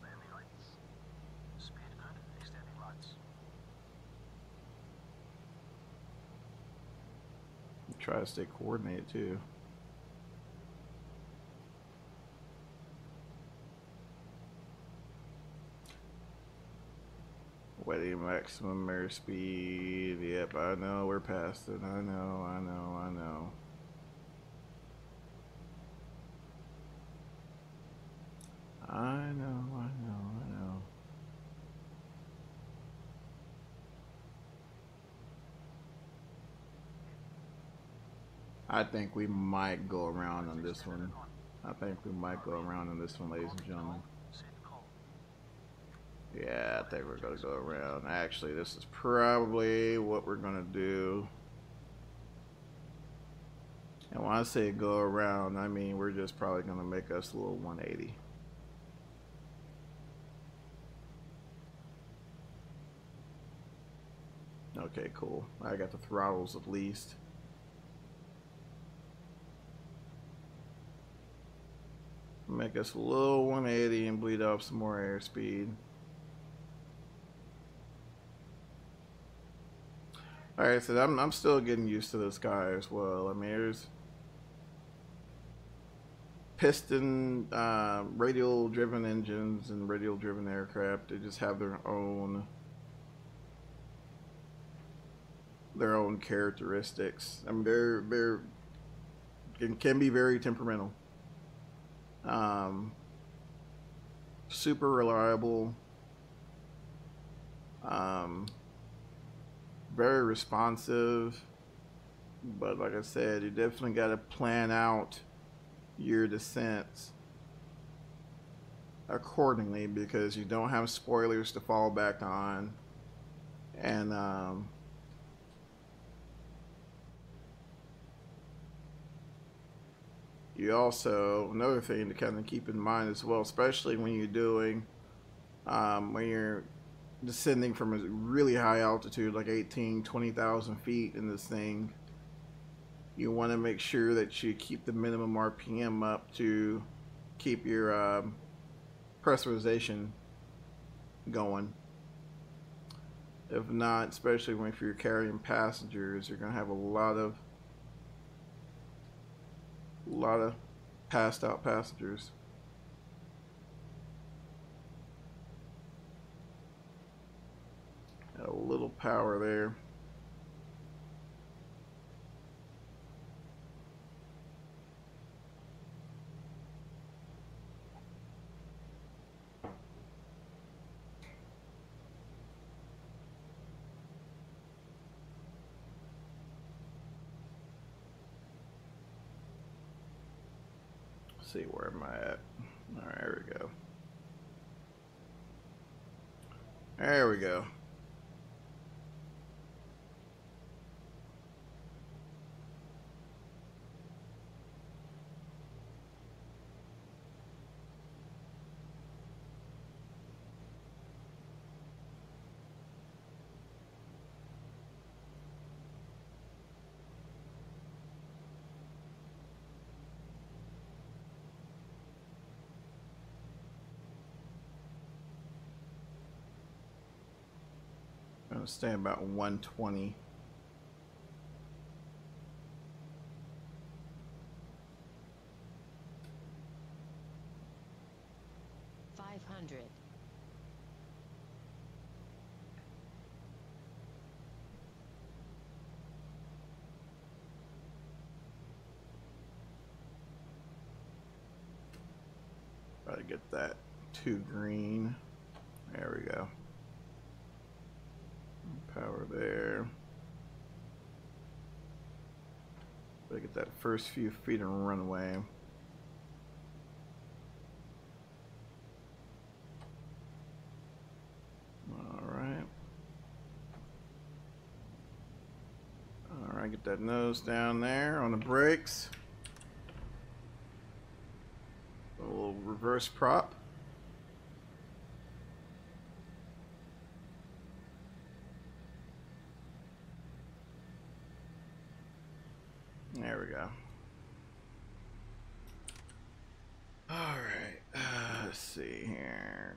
Barely lights. Speed good, extending lights. Try to stay coordinated too. Wetting maximum airspeed. Yep, I know we're past it. I know. I think we might go around on this one. Ladies and gentlemen. Yeah, I think we're gonna go around. Actually, this is probably what we're gonna do. And when I say go around, I mean we're just probably gonna make us a little 180. Okay, cool. I got the throttles at least. Make us a little 180 and bleed off some more airspeed. Alright, so I'm still getting used to this guy as well. I mean, there's piston, radial driven engines and radial driven aircraft. They just have their own characteristics. I mean, they're can be very temperamental. Super reliable. Very responsive, but like I said, you definitely got to plan out your descents accordingly, because you don't have spoilers to fall back on, and you also, another thing to kind of keep in mind as well, especially when you're doing when you're descending from a really high altitude like 20,000 feet in this thing, you want to make sure that you keep the minimum RPM up to keep your pressurization going. If not, especially if you're carrying passengers, you're going to have a lot of passed out passengers. A little power there. Let's see, where am I at? All right, there we go. There we go. I'm gonna stay about 120. Try to get that 2 green. There we go. Power there. Gotta get that first few feet of runway. Alright. Alright, get that nose down there on the brakes. A little reverse prop. There we go. Alright, let's see here.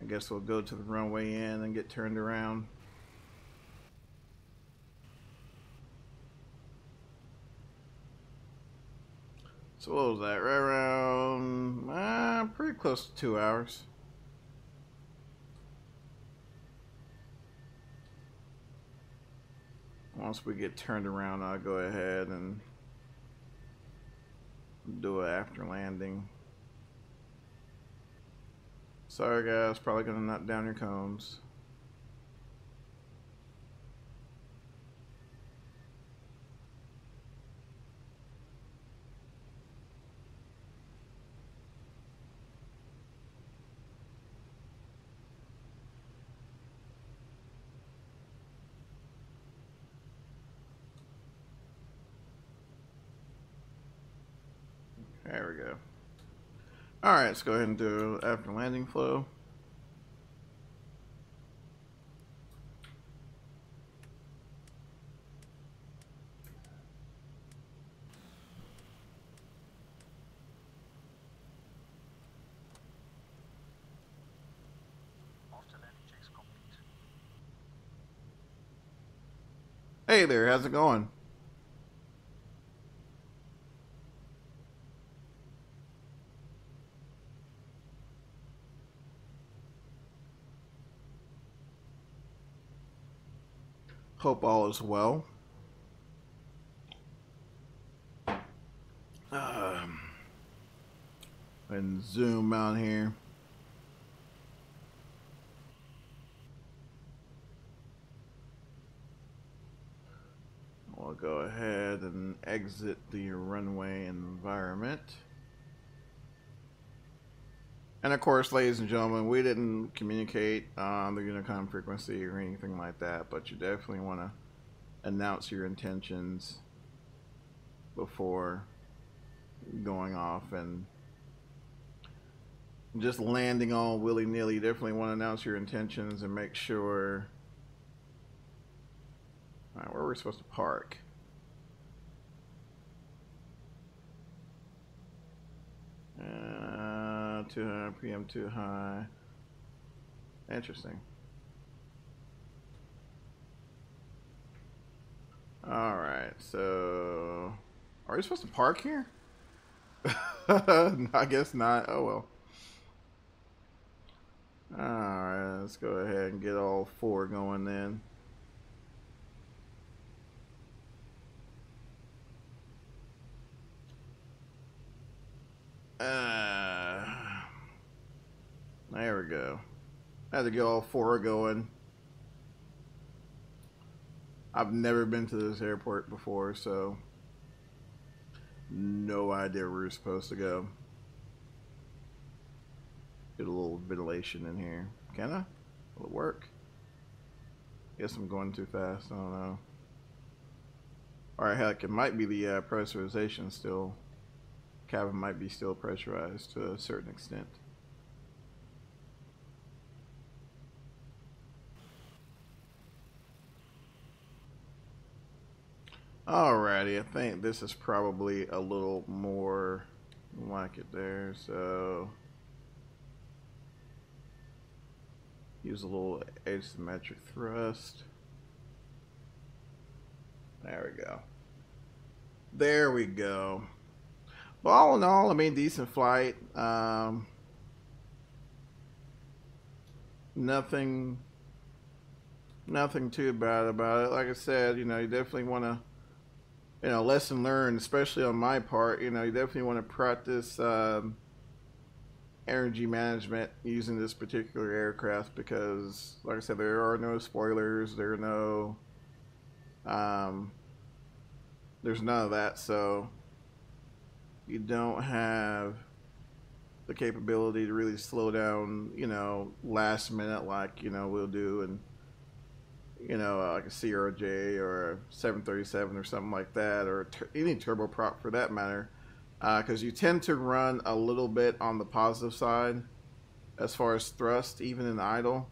I guess we'll go to the runway in and get turned around. So what was that? Right around, pretty close to 2 hours. Once we get turned around, I'll go ahead and do it after landing. Sorry guys, probably gonna knock down your cones. There we go. Alright, let's go ahead and do after landing flow. After landing checks complete. Hey there, how's it going? Hope all is well. And zoom out here. We'll go ahead and exit the runway environment. And of course, ladies and gentlemen, we didn't communicate on the Unicom frequency or anything like that, but you definitely want to announce your intentions before going off and just landing all willy-nilly. You definitely want to announce your intentions and make sure. All right, where are we supposed to park? Too high, PM too high. Interesting. Alright, so are we supposed to park here? I guess not. Oh well. Alright, let's go ahead and get all 4 going then. There we go. I had to get all 4 going. I've never been to this airport before, so no idea where we're supposed to go. Get a little ventilation in here. Can I? Will it work? Guess I'm going too fast. I don't know. Alright, heck, it might be the pressurization still. Cabin might be still pressurized to a certain extent. Alrighty, I think this is probably a little more like it there, so use a little asymmetric thrust. There we go. There we go. But all in all, I mean, decent flight. Nothing too bad about it. Like I said, you know, you definitely want to, you know, lesson learned, especially on my part. You know, you definitely want to practice energy management using this particular aircraft because, like I said, there are no spoilers. There are no, there's none of that. So you don't have the capability to really slow down, you know, last minute like, you know, we'll do and, you know, like a CRJ or a 737 or something like that, or any turboprop for that matter, because you tend to run a little bit on the positive side as far as thrust, even in idle.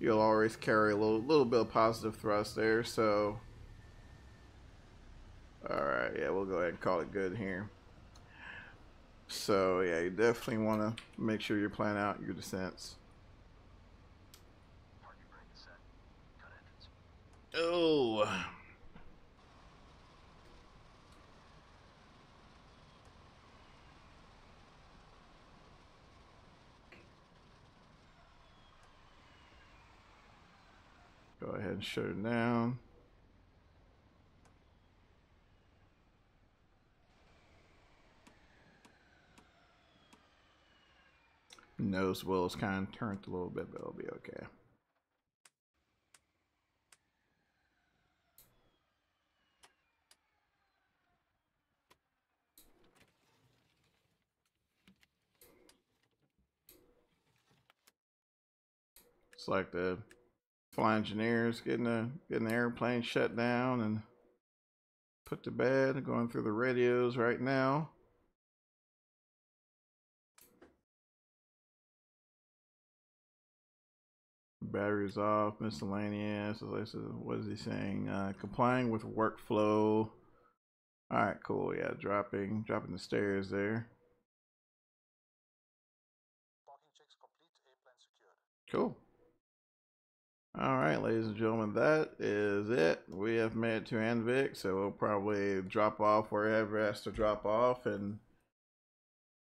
You'll always carry a little bit of positive thrust there, so alright, yeah, we'll go ahead and call it good here. So yeah, you definitely want to make sure you're planning out your descents. Oh. Go ahead and shut it down. Nose wheel is kind of turned a little bit, but it'll be okay. It's like the flying engineers getting the airplane shut down and put to bed, going through the radios right now. Batteries off, miscellaneous. What is he saying? Complying with workflow. All right, cool. Yeah, dropping the stairs there. Parking checks complete, airplane secured. Cool. All right, ladies and gentlemen, that is it. We have made it to Anvik, so we'll probably drop off wherever it has to drop off and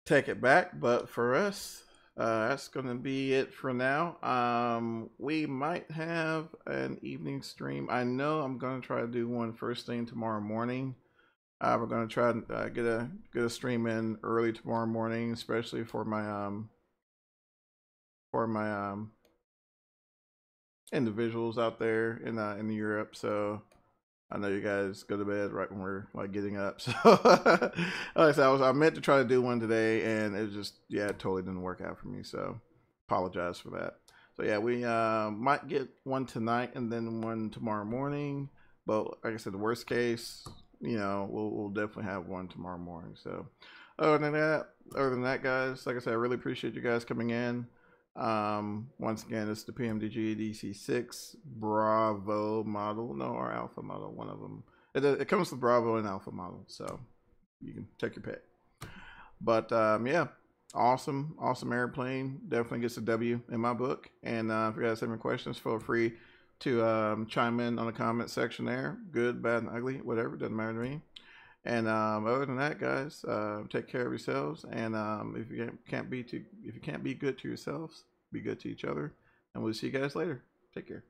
take it back. But for us, that's going to be it for now. We might have an evening stream. I know I'm going to try to do one first thing tomorrow morning. We're going to try to get a stream in early tomorrow morning, especially for my individuals out there in Europe. So I know you guys go to bed right when we're like getting up. So like I said, I meant to try to do one today, and it just it totally didn't work out for me. So apologize for that. So yeah, we might get one tonight and then one tomorrow morning. But like I said, the worst case, you know, we'll definitely have one tomorrow morning. So other than that, guys, like I said, I really appreciate you guys coming in. Once again, it's the PMDG DC-6 Bravo model, or Alpha model, one of them. It comes with Bravo and Alpha model, so you can take your pick. But yeah, awesome airplane. Definitely gets a W in my book. And if you guys have any questions, feel free to chime in on the comment section there. Good, bad, and ugly, whatever, doesn't matter to me. And other than that, guys, take care of yourselves. And if you can't be good to yourselves, be good to each other. And we'll see you guys later. Take care.